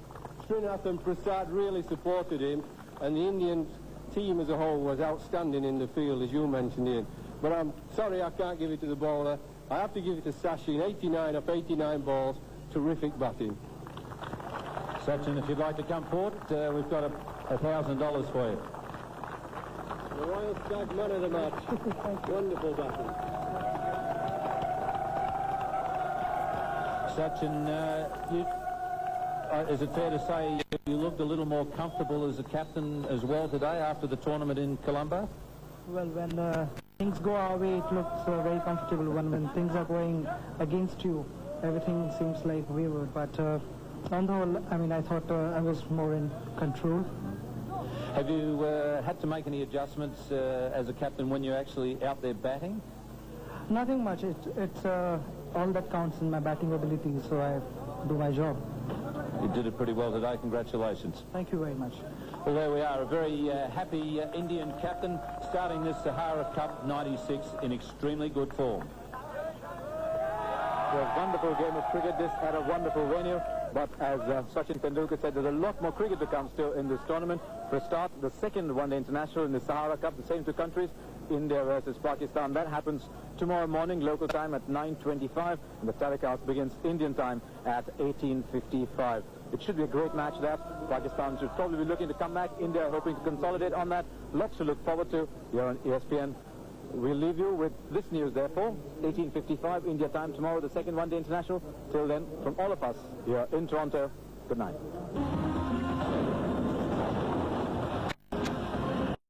Srinath and Prasad really supported him, and the Indian team as a whole was outstanding in the field, as you mentioned, Ian. But I'm sorry I can't give it to the bowler. I have to give it to Sachin. 89 off 89 balls. Terrific batting. Sachin, if you'd like to come forward, we've got $1,000 for you. The Royal Stag Man of the Match. Wonderful batting. Sachin, is it fair to say you looked a little more comfortable as a captain as well today after the tournament in Colombo? Well, when things go our way, it looks very comfortable. When things are going against you, everything seems like wayward. But on the whole, I mean, I thought I was more in control. Have you had to make any adjustments as a captain when you're actually out there batting? Nothing much. It's all that counts in my batting ability, so I do my job. You did it pretty well today. Congratulations. Thank you very much. Well, there we are, a very happy Indian captain starting this Sahara Cup 96 in extremely good form. A wonderful game of cricket, this at a wonderful venue. But as Sachin Tendulkar said, there's a lot more cricket to come still in this tournament. For a start, the second one-day international in the Sahara Cup, the same two countries, India versus Pakistan. That happens tomorrow morning, local time at 9:25, and the telecast begins Indian time at 18:55. It should be a great match there. Pakistan should probably be looking to come back. India hoping to consolidate on that. Lots to look forward to here on ESPN. We'll leave you with this news, therefore. 18:55 India time tomorrow, the second one-day international. Till then, from all of us here in Toronto, good night.